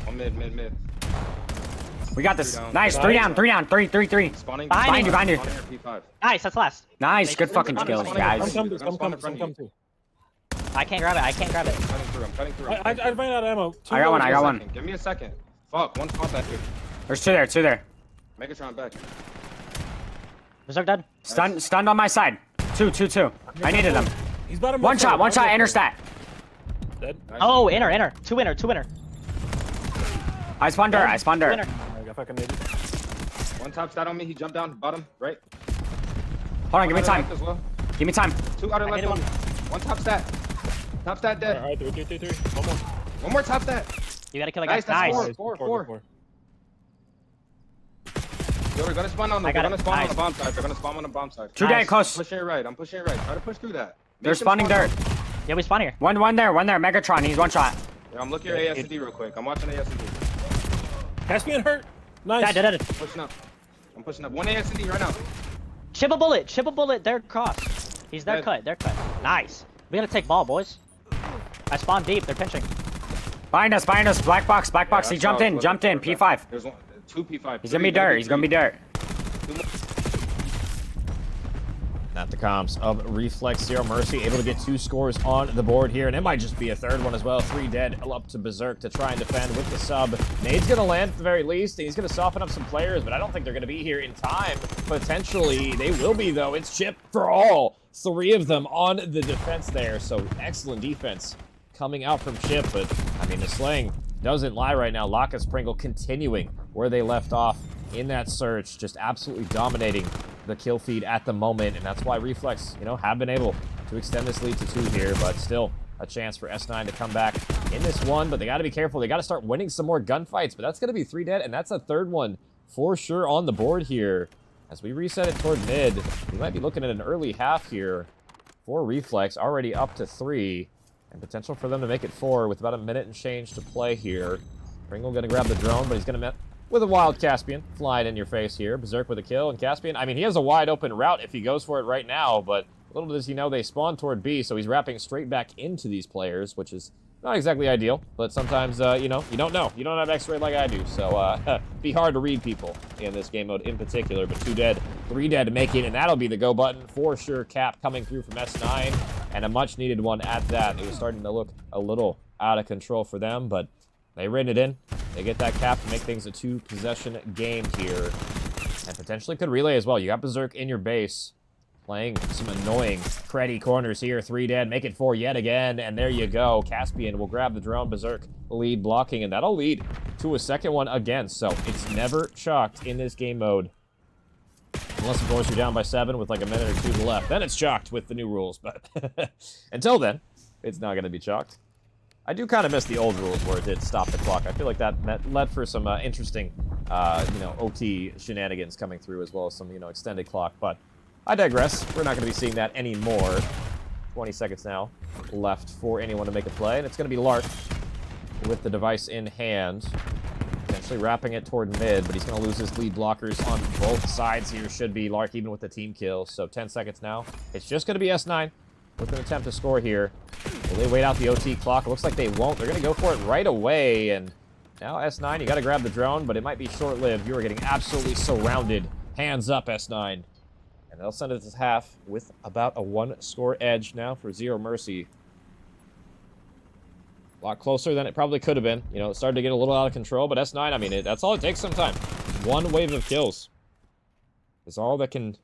One mid. We got this. Down. Nice. 3 down. 3 down. 3. Spawning. Behind you, behind you. Spawning here, P5. Nice, that's last. Nice. Good fucking skills, guys. Some come too. I can't grab it. I can't grab it. I'm cutting through. I ran out of ammo. I got one. Give me a second. Fuck, one spot that dude. There's 2 there. Megatron back. Berserk dead. Stunned on my side. 2. I needed them. He's bottom. One shot, inner stat. Dead. Nice. Oh, inner. Two inner. I spawned dirt. Inner. I got fucking needed. One top stat on me, he jumped down, bottom, right. Hold on, give me Outer time. left as well. Give me time. 2 outer left hit on me. One top stat. Top stat dead. Alright, 3. One more. One more top stat. You gotta kill the guy. Nice, that's Nice. 4. Four. Yo, they're gonna spawn on I the, got they're it. gonna spawn on Nice. the bomb side. They're gonna spawn on the bomb side. 2 Nice. dead close. I'm pushing it right. Try to push through that. They're Make them spawning spawn dirt. Yeah, we spawn here. One there. Megatron. He's 1 shot. Yeah, I'm looking at ASD real quick. I'm watching ASD. Caspian hurt. Nice. Dead. I'm pushing up. One ASD right now. Chip a bullet. They're cross. They're Dead. cut. Nice. We gotta take ball, boys. I spawned deep. They're pinching. Behind us. Black box. Yeah, He jumped in. P5. There's 2 P5. He's gonna be dirt. Not the comms of Reflex, Zero Mercy, able to get 2 scores on the board here, and it might just be a 3rd one as well. 3 dead, up to Berserk to try and defend with the sub. Nade's gonna land at the very least, and he's gonna soften up some players, but I don't think they're gonna be here in time. Potentially, they will be though. It's Chip for all. 3 of them on the defense there, so excellent defense coming out from Chip, but I mean, the slaying doesn't lie right now. Laka's Pringle continuing where they left off in that search, just absolutely dominating the kill feed at the moment, and that's why Reflex, have been able to extend this lead to 2 here, but still a chance for S9 to come back in this one, but they got to be careful. They got to start winning some more gunfights, but that's going to be 3 dead, and that's a 3rd one for sure on the board here. As we reset it toward mid, we might be looking at an early half here for Reflex, already up to 3, and potential for them to make it 4 with about a minute and change to play here. Pringle going to grab the drone, but he's going to with a wild Caspian flying in your face here. Berserk with a kill, and Caspian, I mean, he has a wide open route if he goes for it right now, but little does he know they spawn toward B, so he's wrapping straight back into these players, which is not exactly ideal, but sometimes, you don't know. You don't have X-ray like I do, so be hard to read people in this game mode in particular, but 2 dead, 3 dead to make it, and that'll be the go button for sure. Cap coming through from S9, and a much needed one at that. It was starting to look a little out of control for them, but they ran it in. They get that cap to make things a 2-possession game here. And potentially could relay as well. You got Berserk in your base. Playing some annoying Freddy corners here. 3 dead. Make it 4 yet again. And there you go. Caspian will grab the drone. Berserk lead blocking. And that'll lead to a 2nd one again. So it's never chalked in this game mode. Unless, of course, you're down by 7 with like a minute or 2 left. Then it's chalked with the new rules. But until then, it's not going to be chalked. I do kind of miss the old rules where it did stop the clock. I feel like that led for some interesting, OT shenanigans coming through, as well as some, extended clock. But I digress. We're not going to be seeing that anymore. 20 seconds now left for anyone to make a play, and it's going to be Lark with the device in hand. Potentially wrapping it toward mid, but he's going to lose his lead blockers on both sides here. Should be Lark even with the team kill. So 10 seconds now. It's just going to be S9 with an attempt to score here. Will they wait out the OT clock? It looks like they won't. They're going to go for it right away, and Now S9, you gotta grab the drone, but it might be short-lived. You are getting absolutely surrounded. Hands up, S9. And they'll send it to half with about a 1-score edge now for Zero Mercy. A lot closer than it probably could have been. You know, it started to get a little out of control, but S9, I mean, that's all it takes sometimes. One wave of kills is all that can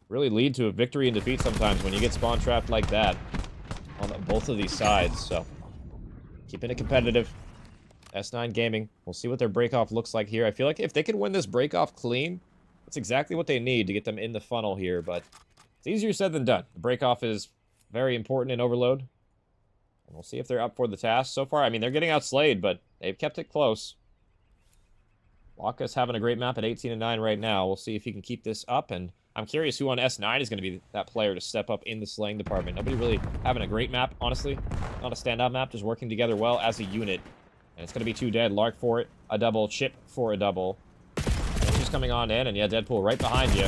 really lead to a victory and defeat sometimes when you get spawn trapped like that on both of these sides. So, keeping it competitive. S9 Gaming. We'll see what their break-off looks like here. I feel like if they can win this break-off clean, that's exactly what they need to get them in the funnel here, but it's easier said than done. The break-off is very important in Overload. And we'll see if they're up for the task. So far, I mean, they're getting outslayed, but they've kept it close. Waka's having a great map at 18-9 right now. We'll see if he can keep this up, and I'm curious who on S9 is going to be that player to step up in the slaying department. Nobody really having a great map, honestly. Not a standout map, just working together well as a unit. And it's going to be 2 dead. Lark for it, a double. Chip for a double. And she's coming on in, and yeah, Deadpool right behind you.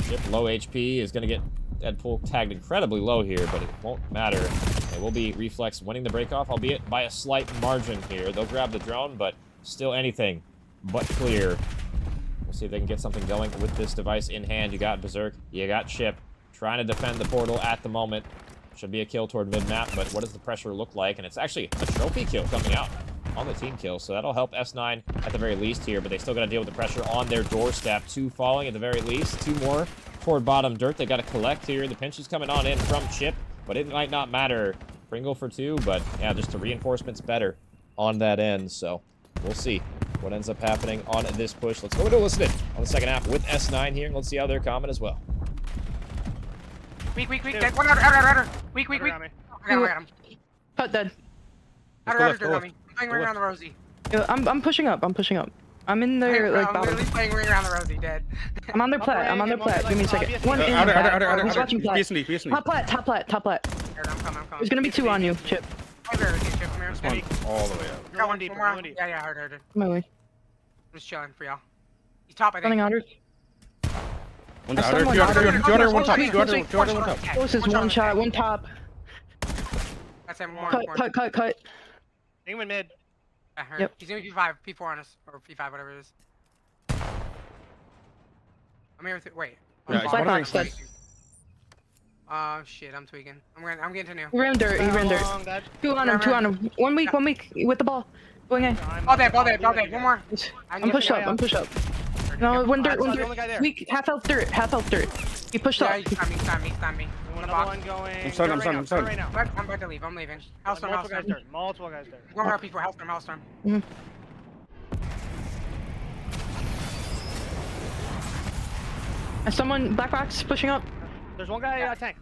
Chip, low HP, is going to get Deadpool tagged incredibly low here, but it won't matter. It will be Reflex winning the break-off, albeit by a slight margin here. They'll grab the drone, but still anything but clear. We'll see if they can get something going with this device in hand. You got Berserk, you got Chip, trying to defend the portal at the moment. Should be a kill toward mid-map, but what does the pressure look like? And it's actually a trophy kill coming out on the team kill, so that'll help S9 at the very least here, but they still got to deal with the pressure on their doorstep. 2 falling at the very least, 2 more toward bottom dirt they got to collect here. The pinch is coming on in from Chip, but it might not matter. Pringle for 2, but yeah, just the reinforcements better on that end, so we'll see what ends up happening on this push. Let's go into listen in on the second half with S9 here. Let's see how they're coming as well. Weak. Dead. One outer. Weak. Around me. I got him. Cut dead. Let's go, Outer on me. I'm playing ring around the Rosie. Yo, I'm pushing up. I'm in there like I'm bottom. literally playing ring around the Rosie. Dead. I'm on their plat. I'm on their plat. Give me a second. One in Outer. He's watching plat. Top plat. I'm coming. There's gonna be 2 on you, Chip. Chip, come here. One all the way up. Got one deep, more. one deep. Yeah, heard. Come my way. I'm just chilling for y'all. He's top, I think. Running outer. One I outer, someone- two outer, outer, two outer, one top, outer, two outer, one top. Close is 1 shot, 1 top. That's him. More. Cut. England mid. I heard. Yep. He's gonna be P5, P4 on us, or P5, whatever it is. I'm here with it. Wait. Yeah, Black box dead. Oh shit, I'm tweaking. I'm getting to new. He ran dirt. Long, dead. 2 on him. 1 week with the ball. Going in. Ball dead. One more. I'm pushed up. No, 1 dirt. the only guy there. Weak. Half health dirt. He pushed Yeah, up. he's got me. Another one going. I'm stunned, I'm stunned. Right now. I'm about to leave. I'm leaving. Multiple guys there. Multiple guys there. One more P4. Hellstorm. Someone black box pushing up. There's one guy tank.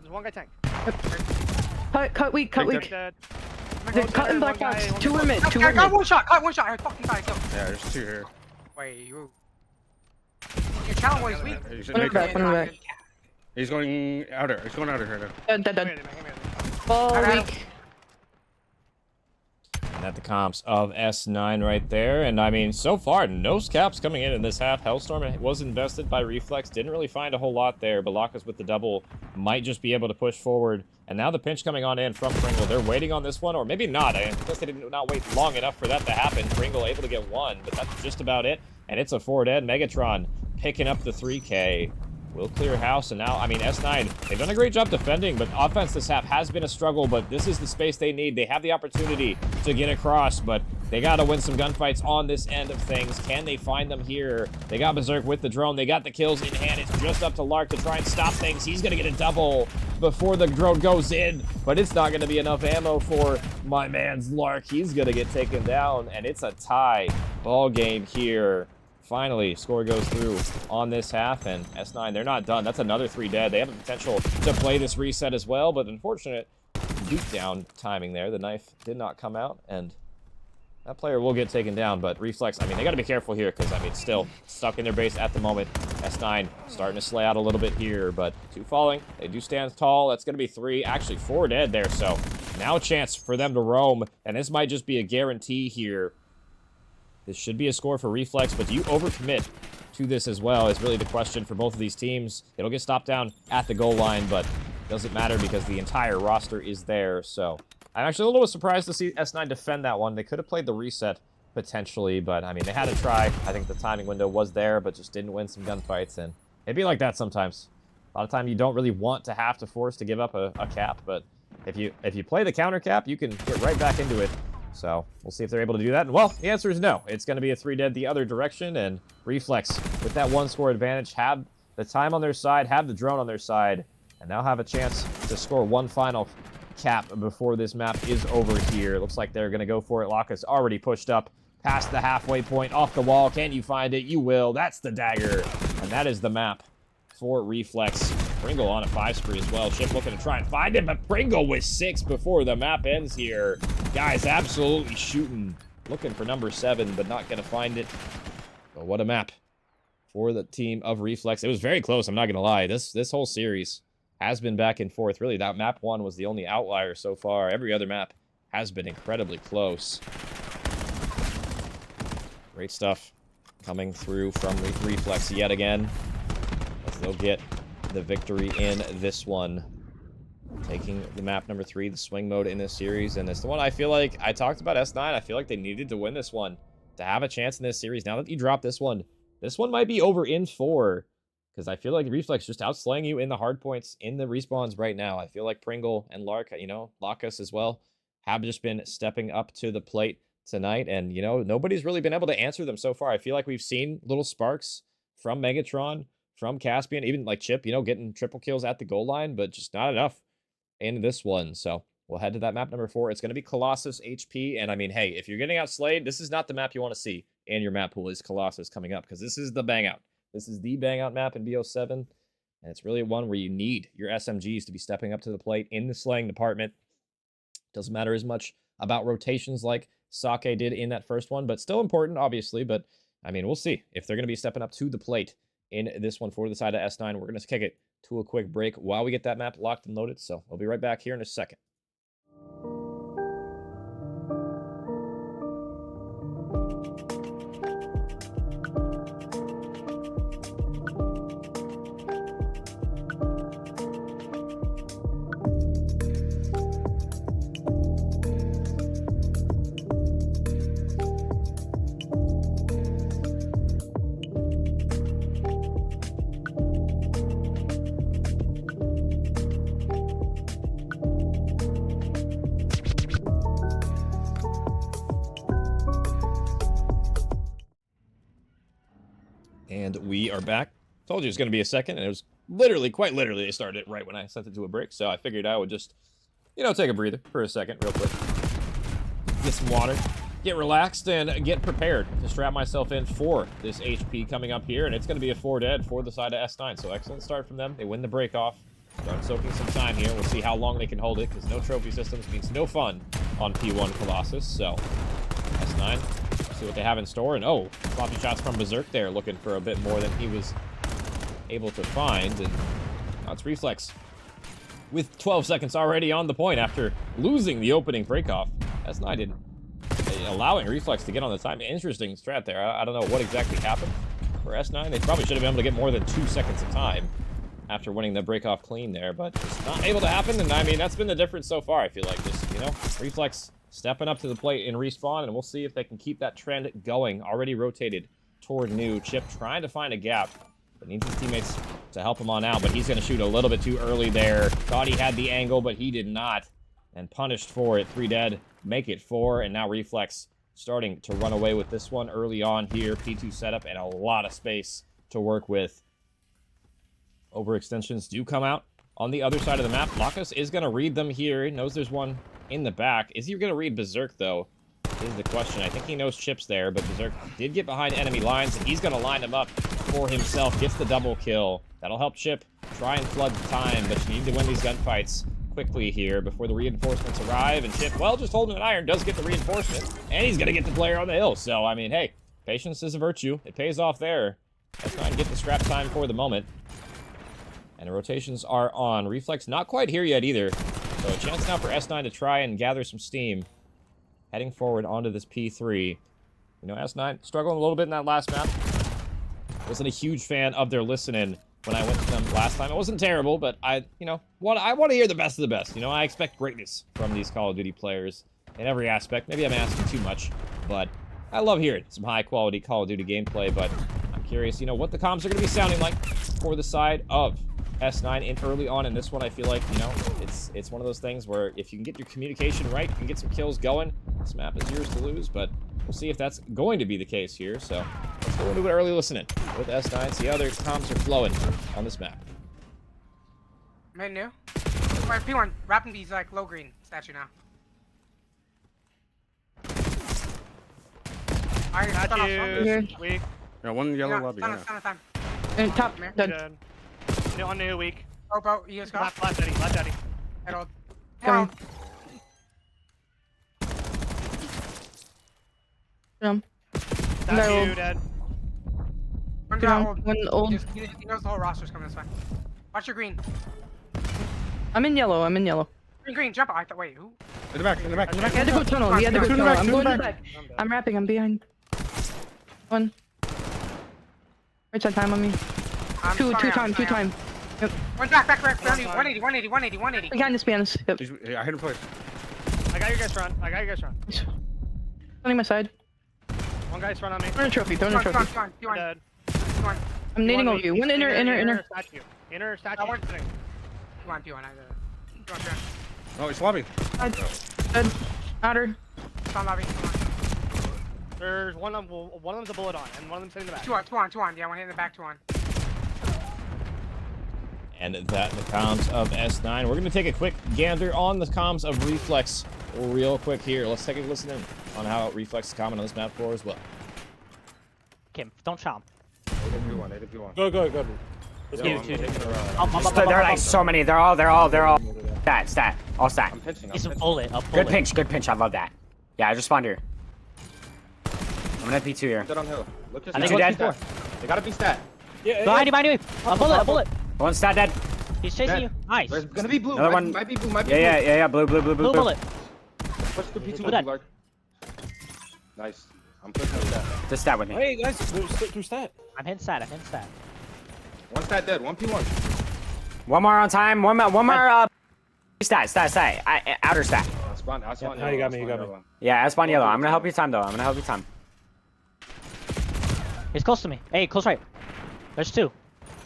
Cut weak. Dead. Cut in black box. 2 were mid. I got one shot. I fucking got it. Yeah, there's 2 here. Wait, you. Your challenge was weak. You should Put make it back. it. He's going outer. He's going outer here now. Dead. Ball weak. And at the comps of S9 right there. And I mean, so far, no scaps coming in this half. Hellstorm was invested by Reflex. Didn't really find a whole lot there. Balakas with the double might just be able to push forward. And now the pinch coming on in from Pringle. They're waiting on this one, or maybe not. I guess they did not wait long enough for that to happen. Pringle able to get 1, but that's just about it. And it's a 4 dead. Megatron picking up the 3K. Will clear house, and now, I mean, S9, they've done a great job defending, but offense this half has been a struggle, but this is the space they need. They have the opportunity to get across, but they got to win some gunfights on this end of things. Can they find them here? They got Berserk with the drone. They got the kills in hand. It's just up to Lark to try and stop things. He's going to get a double before the drone goes in, but it's not going to be enough ammo for my man's Lark. He's going to get taken down, and it's a tie ball game here. Finally, score goes through on this half, and S9, they're not done. That's another 3 dead. They have the potential to play this reset as well, but unfortunate beatdown timing there. The knife did not come out, and that player will get taken down, but Reflex, I mean, they got to be careful here because, I mean, still stuck in their base at the moment. S9 starting to slay out a little bit here, but 2 falling. They do stand tall. That's going to be 3, actually 4 dead there, so now a chance for them to roam, and this might just be a guarantee here. This should be a score for Reflex, but do you overcommit to this as well is really the question for both of these teams. It'll get stopped down at the goal line, but it doesn't matter because the entire roster is there. So I'm actually a little bit surprised to see S9 defend that one. They could have played the reset, potentially, but I mean, they had to try. I think the timing window was there, but just didn't win some gunfights, and it'd be like that sometimes. A lot of time you don't really want to have to force to give up a cap, but if you play the counter cap, you can get right back into it. So we'll see if they're able to do that. And well, the answer is no. It's going to be a 3 dead the other direction, and Reflex, with that 1 score advantage, have the time on their side, have the drone on their side, and now have a chance to score 1 final cap before this map is over here. Looks like they're going to go for it. Laka's already pushed up past the halfway point, off the wall. Can you find it? You will. That's the dagger, and that is the map for Reflex. Pringle on a 5 spree as well. Chip looking to try and find it, but Pringle with 6 before the map ends here. Guys absolutely shooting, looking for number 7, but not going to find it. But what a map for the team of Reflex. It was very close, I'm not going to lie. This whole series has been back and forth. Really, that map 1 was the only outlier so far. Every other map has been incredibly close. Great stuff coming through from Reflex yet again, as they'll get the victory in this one. Taking the map number 3, the swing mode in this series, and it's the one I feel like I talked about S9. I feel like they needed to win this one to have a chance in this series. Now that you drop this one might be over in 4, because I feel like Reflex just outslaying you in the hard points in the respawns right now. I feel like Pringle and Lakas as well, have just been stepping up to the plate tonight, and nobody's really been able to answer them so far. I feel like we've seen little sparks from Megatron, from Caspian, even like Chip, getting triple kills at the goal line, but just not enough in this one. So we'll head to that map number 4. It's going to be Colossus HP, and I mean, hey, if you're getting outslayed, this is not the map you want to see in your map pool is Colossus coming up, because this is the bang out. This is the bang out map in BO7, and it's really one where you need your SMGs to be stepping up to the plate in the slaying department. Doesn't matter as much about rotations like Sake did in that first one, but still important, obviously. But I mean, we'll see if they're going to be stepping up to the plate in this one for the side of S9. We're going to kick it to a quick break while we get that map locked and loaded. So we'll be right back here in a second. And we are back. Told you it was going to be a second, and it was literally, quite literally, they started it right when I sent it to a break. So I figured I would just, take a breather for a second real quick. Get some water, get relaxed, and get prepared to strap myself in for this HP coming up here. And it's going to be a 4 dead for the side of S9. So excellent start from them. They win the break off. Start soaking some time here. We'll see how long they can hold it, because no trophy systems means no fun on P1 Colossus. So S9, see what they have in store. And oh, sloppy shots from Berserk there, looking for a bit more than he was able to find. And now it's Reflex with 12 seconds already on the point after losing the opening breakoff. S9 didn't allowing Reflex to get on the time. Interesting strat there. I don't know what exactly happened for S9. They probably should have been able to get more than 2 seconds of time after winning the breakoff clean there, but it's not able to happen. And I mean, that's been the difference so far. I feel like just, Reflex stepping up to the plate in respawn, and we'll see if they can keep that trend going. Already rotated toward new. Chip trying to find a gap, but needs his teammates to help him on out, but he's going to shoot a little bit too early there. Thought he had the angle, but he did not, and punished for it. 3 dead, make it 4, and now Reflex starting to run away with this one early on here. P2 setup and a lot of space to work with. Overextensions do come out on the other side of the map. Lakas is going to read them here. He knows there's one in the back. Is he going to read Berserk, though, is the question. I think he knows Chip's there, but Berserk did get behind enemy lines, and he's going to line them up for himself. Gets the double kill. That'll help Chip try and flood the time, but you need to win these gunfights quickly here before the reinforcements arrive. And Chip, well, just holding an iron, does get the reinforcement, and he's going to get the player on the hill. So, I mean, hey, patience is a virtue. It pays off there. Let's try and get the scrap time for the moment. And the rotations are on. Reflex not quite here yet either. So a chance now for S9 to try and gather some steam. Heading forward onto this P3. S9 struggling a little bit in that last map. Wasn't a huge fan of their listening when I went to them last time. It wasn't terrible, but I want to hear the best of the best. I expect greatness from these Call of Duty players in every aspect. Maybe I'm asking too much, but I love hearing some high-quality Call of Duty gameplay, but I'm curious, you know, what the comms are going to be sounding like for the side of S9 in early on in this one. I feel like, you know, it's one of those things where if you can get your communication right, you can get some kills going, this map is yours to lose, but we'll see if that's going to be the case here. So let's go into an early listening with S9, see how their comms are flowing on this map. Mid new. Wait, P1. Wrapping B's like low green statue now. Alright, stun off, stun. Statue. Weak. Yeah, one yellow Stun, lobby. stun, Yeah. stun, stun. And top, Come here. dead. Dead. New on new, weak. Oh, bro, you just got Left Eddie, left Eddie. middle. Coming. Jump. Statue, dead. One Down. old. One old. He knows the whole roster's coming this way. Watch your green. I'm in yellow. I'm in yellow. Green, green, jump. I thought, wait, who? In the back, in the back. He had to go tunnel. He had to go Two in the tunnel. back, I'm two in going the to the back. back. I'm wrapping. I'm behind. One. Right side time on me. I'm Two stunning out, time. Two stunning time. out. One back. 180, 180, 180, 180. Behind us. Behind us. Yep. I hit him twice. I got your guys front. I got your guys front. Turning my side. One guy's front on me. Throw in a trophy. Throw in a Come on, trophy. come on, come on, Dead. come on. I'm nading over you. One inner. Statue. Inner statue. That one. sitting. Come on, P1. Come on, P1. Oh, he's lobby. Side. Dead. Outer. Stun lobby. Come on. There's one of them's a bullet on, and one of them's sitting in the back. Two on. Yeah, one hit in the back, two on. And that the comms of S9. We're going to take a quick gander on the comms of Reflex real quick here. Let's take a listen in on how Reflex is comment on this map for as well. Kim, don't chomp. AWP1, AWP1. Go. Let's Yo, go. I'm taking her There are like so many. They're all stat. All stat. I'm pitching. He's a pitching. bullet. Good pinch. I love that. Yeah, I just spawned here. I'm gonna P2 here. Dead on hill. Look just I think Two one's dead. They gotta be stat. Yeah, Behind you. A bullet. One stat dead. He's chasing Dead. you. Nice. There's gonna be blue. Another one. Might be blue. Might be Yeah. Blue. Blue bullet. Push the P2 Blue with dead. you, Lark. Nice. I'm pushing with that. Just stat with me. Hey guys, through stat. I'm hitting stat. One stat dead. One P1. One more on time. One more. Stat. Outer stat. I spawned. now you got me, Yeah, I spawned yellow. I'm gonna help you time though. I'm gonna help you time. He's close to me. Hey, close right. There's two.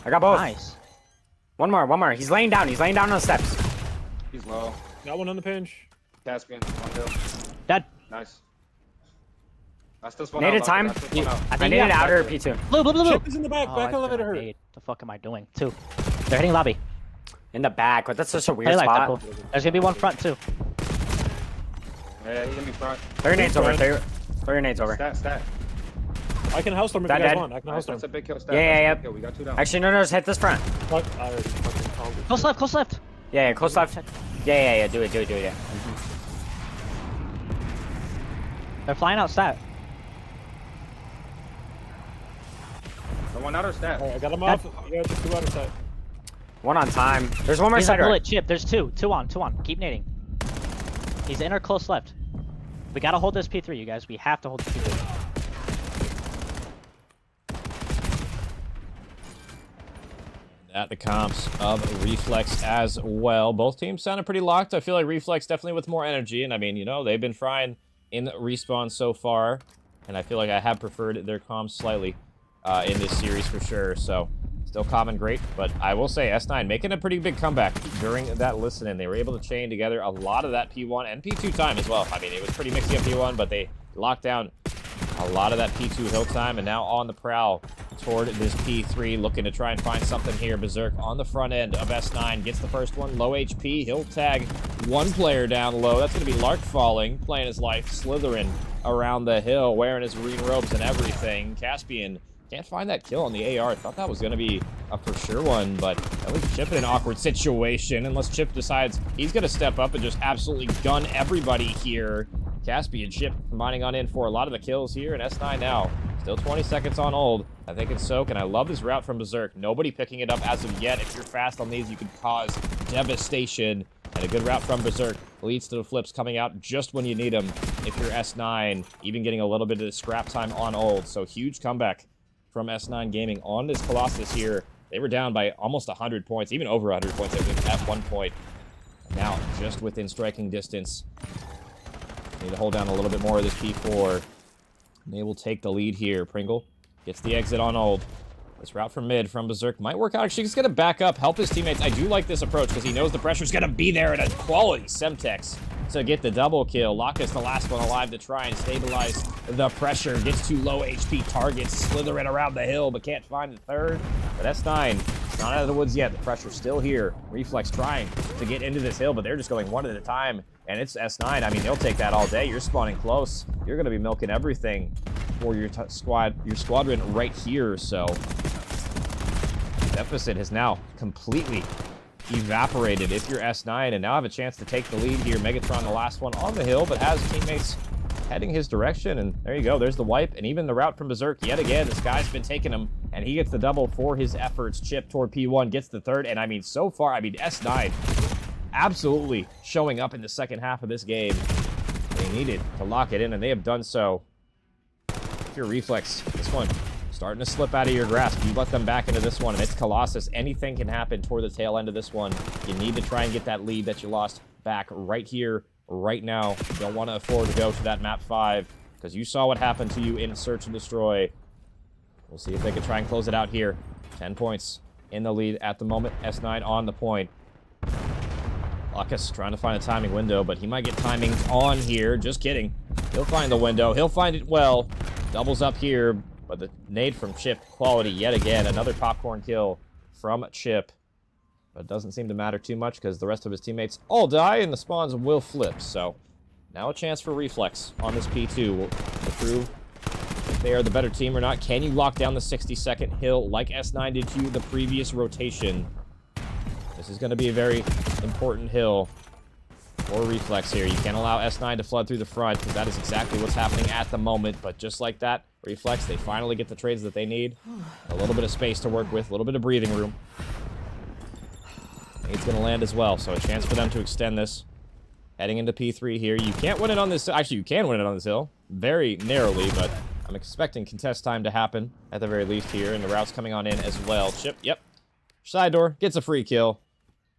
I got both. Nice. One more. He's laying down. on the steps. He's low. Got one on the pinch. Caspian. One hill. Dead. Nice. I still spawn Needed out. time. I still spawn out. I think needed you have- outer P2. Blue. Chip is in the back. Oh, Back I elevator forgot hurt. nade. The fuck am I doing? Two. They're hitting lobby. In the back, but that's such a weird Play like that, spot. cool. There's gonna be one front too. Yeah, he's gonna be front. Throw your nades over. Throw your nades over. Stat. I can house storm if That you guys dead. want. I can house Nice. storm. That's a big kill. Stat. Yeah. That's a big kill. We got two down. Actually, no. Just hit this front. Fuck, I already fucking called it. Close left. Yeah. Close left. Yeah. Do it. Yeah. They're flying out stat. The one outer stat. Alright, I got him off. You got the two out of sight. One on time. There's one more He's a side. bullet chip. There's two. Two on. Keep nading. He's inner close left. We gotta hold this P3, you guys. We have to hold this P3. At the comps of Reflex as well. Both teams sounded pretty locked. I feel like Reflex definitely with more energy. And I mean, you know, they've been frying in respawn so far. And I feel like I have preferred their comms slightly in this series for sure. So still common great. But I will say S9 making a pretty big comeback during that listening. They were able to chain together a lot of that P1 and P2 time as well. I mean, it was pretty mixy up P1, but they locked down a lot of that P2 hill time, and now on the prowl toward this P3, looking to try and find something here. Berserk on the front end of S9, gets the first one, low HP. He'll tag one player down low. That's going to be Lark falling, playing his life, slithering around the hill, wearing his green robes and everything. Caspian can't find that kill on the AR. I thought that was going to be a for sure one, but that was Chip in an awkward situation, unless Chip decides he's going to step up and just absolutely gun everybody here. Caspian Chip combining on in for a lot of the kills here, and S9 now still 20 seconds on hold. I think it's Soak, and I love this route from Berserk. Nobody picking it up as of yet. If you're fast on these, you can cause devastation. And a good route from Berserk leads to the flips coming out just when you need them. If you're S9, even getting a little bit of the scrap time on hold. So huge comeback from S9 Gaming on this Colossus here. They were down by almost 100 points, even over 100 points at one point. Now, just within striking distance. Need to hold down a little bit more of this P4. And they will take the lead here. Pringle gets the exit on hold. This route from mid from Berserk might work out. Actually, he's going to back up, help his teammates. I do like this approach because he knows the pressure's going to be there, and a quality Semtex to get the double kill. Lockus, the last one alive to try and stabilize the pressure. Gets 2 low HP targets, slithering around the hill, but can't find the third. But S9, not out of the woods yet. The pressure's still here. Reflex trying to get into this hill, but they're just going one at a time. And it's S9. I mean, they'll take that all day. You're spawning close. You're going to be milking everything for your squadron right here. So deficit has now completely evaporated if you're S9, and now have a chance to take the lead here. Megatron, the last one on the hill, but has teammates heading his direction, and there you go. There's the wipe, and even the route from Berserk. Yet again, this guy's been taking him, and he gets the double for his efforts. Chip toward P1, gets the third, and I mean, so far, I mean, S9 absolutely showing up in the second half of this game. They needed to lock it in, and they have done so. If you're Reflex, this one starting to slip out of your grasp. You let them back into this one, and it's Colossus. Anything can happen toward the tail end of this one. You need to try and get that lead that you lost back right here, right now. You don't want to afford to go to that map 5, because you saw what happened to you in Search and Destroy. We'll see if they can try and close it out here. 10 points in the lead at the moment. S9 on the point. Lockus trying to find a timing window, but he might get timings on here. Just kidding. He'll find the window. He'll find it well. Doubles up here, but the nade from Chip, quality yet again. Another popcorn kill from Chip. But it doesn't seem to matter too much because the rest of his teammates all die and the spawns will flip. So now a chance for Reflex on this P2. We'll prove if they are the better team or not. Can you lock down the 60-second hill like S9 did to the previous rotation? This is going to be a very important hill for Reflex here. You can't allow S9 to flood through the front because that is exactly what's happening at the moment. But just like that, Reflex, they finally get the trades that they need. A little bit of space to work with, a little bit of breathing room. It's going to land as well, so a chance for them to extend this. Heading into P3 here. You can't win it on this... Actually, you can win it on this hill. Very narrowly, but I'm expecting contest time to happen at the very least here. And the route's coming on in as well. Chip, yep. Side door, gets a free kill.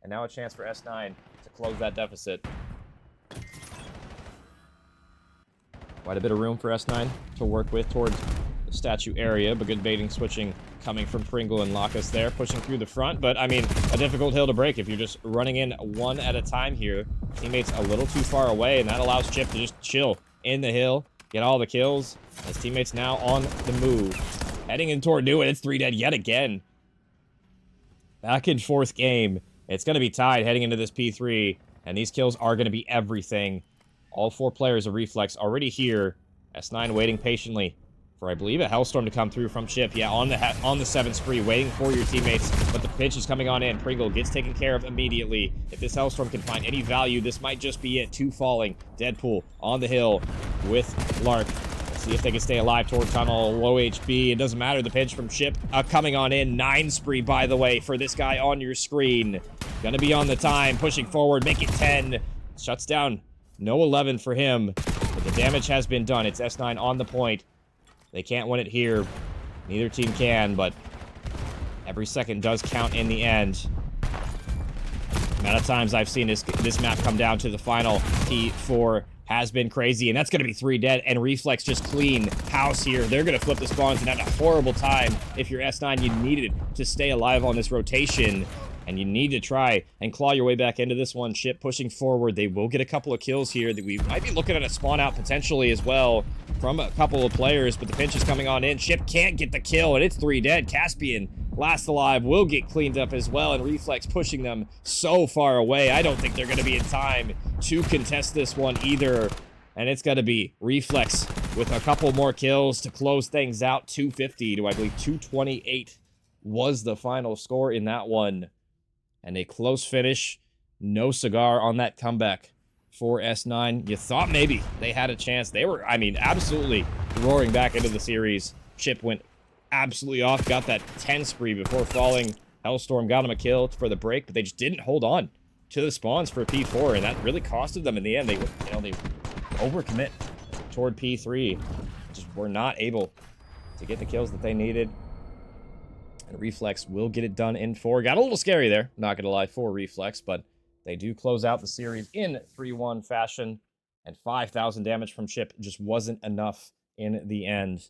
And now a chance for S9 to close that deficit. Quite a bit of room for S9 to work with towards the statue area, but good baiting switching coming from Pringle and Lockus there, pushing through the front. But, I mean, a difficult hill to break if you're just running in one at a time here. Teammates a little too far away, and that allows Chip to just chill in the hill, get all the kills. His teammates now on the move. Heading in toward new, and it's 3 dead yet again. Back in 4th game. It's going to be tied heading into this P3, and these kills are going to be everything. All 4 players of Reflex already here. S9 waiting patiently for, I believe, a Hellstorm to come through from Chip. Yeah, on the 7 spree, waiting for your teammates, but the pinch is coming on in. Pringle gets taken care of immediately. If this Hellstorm can find any value, this might just be it. 2 falling. Deadpool on the hill with Lark. Let's see if they can stay alive toward tunnel. Low HP. It doesn't matter. The pinch from Chip coming on in. 9 spree, by the way, for this guy on your screen. Gonna be on the time. Pushing forward. Make it 10. Shuts down. No 11 for him. But the damage has been done. It's S9 on the point. They can't win it here. Neither team can, but every second does count in the end. The amount of times I've seen this map come down to the final P4 has been crazy, and that's going to be 3 dead, and Reflex just clean house here. They're going to flip the spawns and have a horrible time. If you're S9, you needed to stay alive on this rotation, and you need to try and claw your way back into this one. Chip pushing forward. They will get a couple of kills here. That we might be looking at a spawn out potentially as well from a couple of players, but the pinch is coming on in. Chip can't get the kill, and it's 3 dead. Caspian, last alive, will get cleaned up as well, and Reflex pushing them so far away. I don't think they're going to be in time to contest this one either, and it's going to be Reflex with a couple more kills to close things out. 250 to, I believe, 228 was the final score in that one. And a close finish. No cigar on that comeback for S9. You thought maybe they had a chance. They were, I mean, absolutely roaring back into the series. Chip went absolutely off. Got that 10 spree before falling. Hellstorm got him a kill for the break, but they just didn't hold on to the spawns for P4, and that really costed them in the end. They, they overcommit toward P3. Just were not able to get the kills that they needed. And Reflex will get it done in 4. Got a little scary there, not gonna lie, for Reflex, but they do close out the series in 3-1 fashion, and 5,000 damage from Chip just wasn't enough in the end.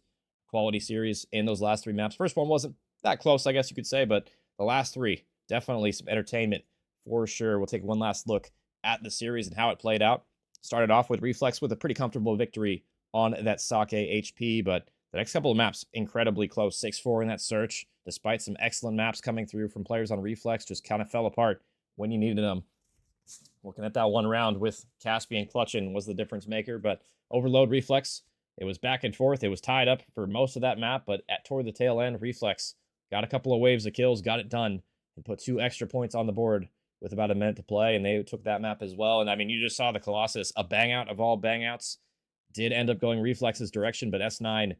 Quality series in those last 3 maps. First one wasn't that close, I guess you could say, but the last 3, definitely some entertainment for sure. We'll take one last look at the series and how it played out. Started off with Reflex with a pretty comfortable victory on that Sake HP, but the next couple of maps, incredibly close. 6-4 in that search, despite some excellent maps coming through from players on Reflex, just kind of fell apart when you needed them. Looking at that one round with Caspian clutching was the difference maker, but Overload Reflex, it was back and forth. It was tied up for most of that map, but toward the tail end, Reflex got a couple of waves of kills, got it done, and put 2 extra points on the board with about a minute to play, and they took that map as well. And I mean, you just saw the Colossus, a bang out of all bang outs, did end up going Reflex's direction, but S9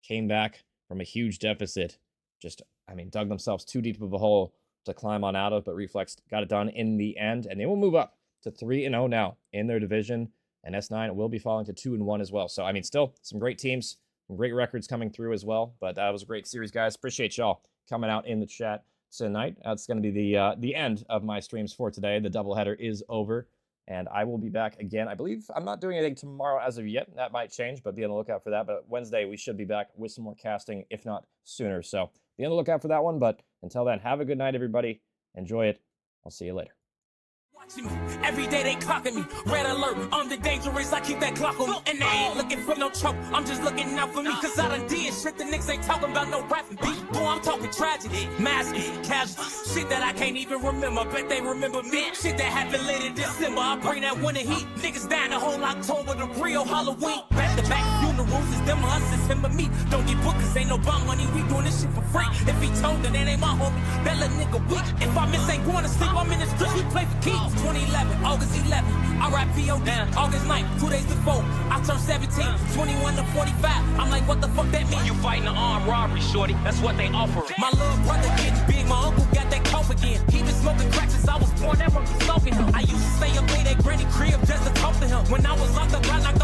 came back from a huge deficit. Just, I mean, dug themselves too deep of a hole to climb on out of, but Reflex got it done in the end, and they will move up to 3-0 now in their division, and S9 will be falling to 2-1 as well. So, I mean, still some great teams, some great records coming through as well, but that was a great series, guys. Appreciate y'all coming out in the chat tonight. That's going to be the end of my streams for today. The doubleheader is over, and I will be back again. I believe I'm not doing anything tomorrow as of yet. That might change, but be on the lookout for that. But Wednesday, we should be back with some more casting, if not sooner. So be on the lookout for that one. But until then, have a good night, everybody. Enjoy it. I'll see you later. Watching me. Every day they clocking me. Red alert, I'm the dangerous, I keep that clock on me. And they ain't looking for no choke, I'm just looking out for me. Cause I done did shit the niggas ain't talking about no rapping beat. Boy, I'm talking tragedy, masses, casual. Shit that I can't even remember, bet they remember me. Shit that happened late in December, I bring that winter heat. Niggas dying the whole October, the real Halloween. Back to back funerals, it's them or us, it's him or me. Don't get booked cause ain't no bomb money, we doing this shit for free. If he told that ain't my homie, that little nigga weak. If I miss ain't going to sleep, I'm in the streets, we play for keys. 2011, August 11, RIPO down, August 9th, 2 days before, I turned 17, 21 to 45, I'm like, what the fuck that mean? You fighting an armed robbery, shorty, that's what they offer. My little brother getting big, my uncle got that cough again. He been smoking crack since I was born, never been smoking him. I used to stay up late at granny crib just to talk to him. When I was locked up, I knocked